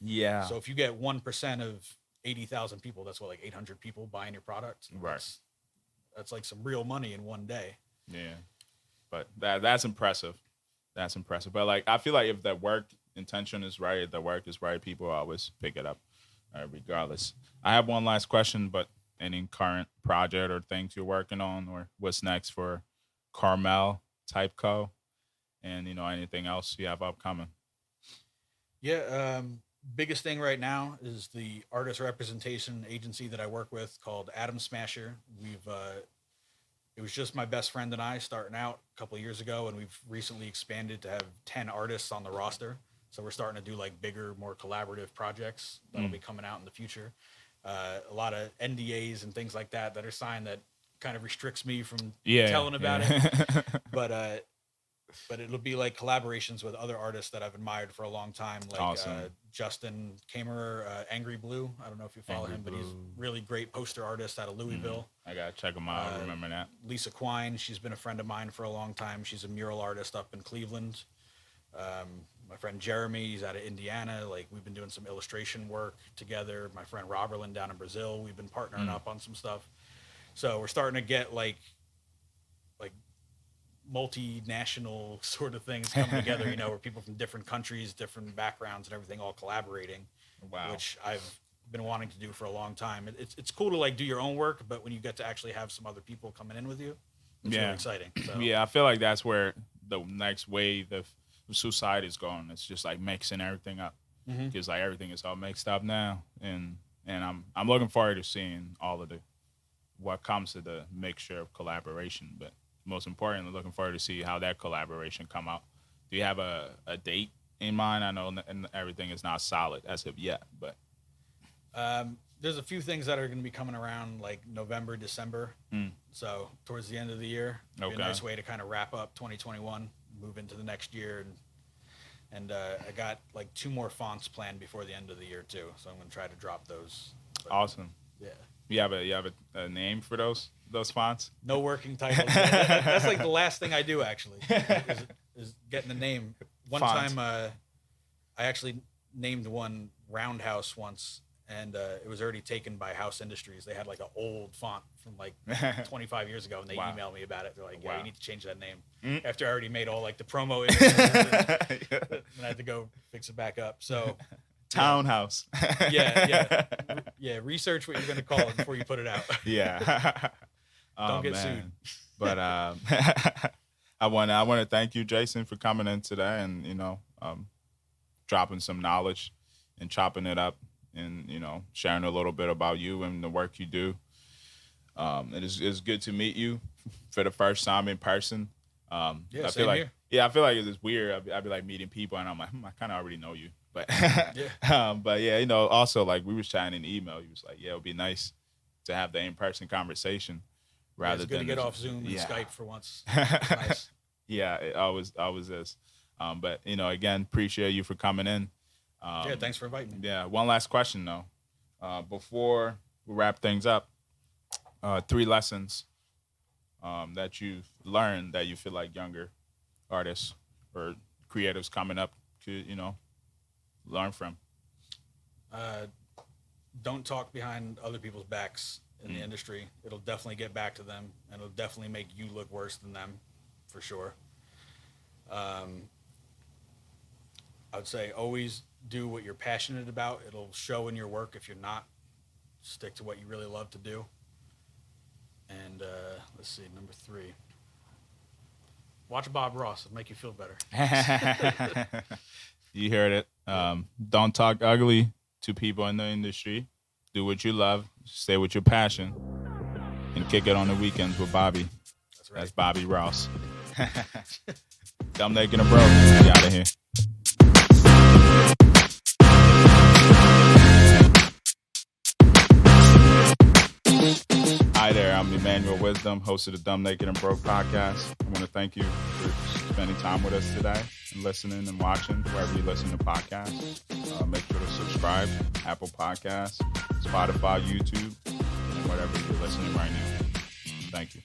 Yeah. So if you get 1% of 80,000 people, that's what, like 800 people buying your product. Right. That's like some real money in one day. Yeah. But that's impressive. That's impressive. But like I feel like if the work intention is right, if the work is right, people always pick it up, regardless. I have one last question, but any current project or things you're working on, or what's next for Carmel Type Co. And anything else you have upcoming? Yeah. Biggest thing right now is the artist representation agency that I work with called Adam Smasher. It was just my best friend and I starting out a couple of years ago, and we've recently expanded to have 10 artists on the roster. So we're starting to do like bigger, more collaborative projects that'll be coming out in the future. A lot of NDAs and things like that are signed that kind of restricts me from telling about it. But it'll be like collaborations with other artists that I've admired for a long time, like Awesome. Justin Kamerer, Angry Blue. I don't know if you follow Angry him, but he's Blue. really great poster artist out of Louisville. I gotta check them out. I remember that. Lisa Quine, she's been a friend of mine for a long time. She's a mural artist up in Cleveland. My friend Jeremy, he's out of Indiana. Like we've been doing some illustration work together. My friend Roberlin down in Brazil, we've been partnering up on some stuff. So we're starting to get like multinational sort of things coming together, where people from different countries, different backgrounds and everything all collaborating. Wow. Which I've been wanting to do for a long time. It's cool to like do your own work, but when you get to actually have some other people coming in with you, it's really exciting. So. Yeah, I feel like that's where the next wave of society is going. It's just like mixing everything up, because like everything is all mixed up now, and I'm looking forward to seeing all of what comes to the mixture of collaboration. But most importantly, looking forward to see how that collaboration come out. Do you have a date in mind? I know everything is not solid as of yet, but there's a few things that are going to be coming around like November, December. So towards the end of the year, it'll be a nice way to kind of wrap up 2021, move into the next year. And I got like 2 more fonts planned before the end of the year too. So I'm going to try to drop those. But, awesome. yeah. You have a name for those fonts? No working titles. That's like the last thing I do actually is getting a name. One Fonts. time I actually named one Roundhouse once, and it was already taken by House Industries. They had like an old font from like 25 years ago, and they Wow. emailed me about it. They're like, "Yeah, Wow. you need to change that name." Mm. After I already made all like the promo images, and I had to go fix it back up. So Townhouse. yeah. Research what you're going to call it before you put it out. Yeah. Don't get sued. But I want to thank you, Jason, for coming in today and dropping some knowledge and chopping it up and sharing a little bit about you and the work you do. It's good to meet you for the first time in person. I same feel like here. I feel like it's weird. I'd be like meeting people and I'm like, I kind of already know you, but but yeah, also like we was chatting in email. You was like, yeah, it would be nice to have the in-person conversation rather it's good than to get off Zoom and yeah. Skype for once. It's nice. Yeah, it always is. But again, appreciate you for coming in. Yeah, thanks for inviting me. Yeah, one last question though, before we wrap things up. 3 lessons that you've learned that you feel like younger artists or creatives coming up could learn from. Don't talk behind other people's backs in the industry. It'll definitely get back to them, and it'll definitely make you look worse than them, for sure. I would say always do what you're passionate about. It'll show in your work. If you're not, stick to what you really love to do. And let's see, number 3. Watch Bob Ross. It'll make you feel better. You heard it. Don't talk ugly to people in the industry. Do what you love. Stay with your passion. And kick it on the weekends with Bobby. That's right. That's Bobby Ross. Dumb Naked and Broke. Get out of here. wisdom, host of the Dumb, Naked, and Broke podcast. I want to thank you for spending time with us today and listening and watching wherever you listen to podcasts. Make sure to subscribe, Apple Podcasts, Spotify, YouTube, and whatever you're listening right now. Thank you.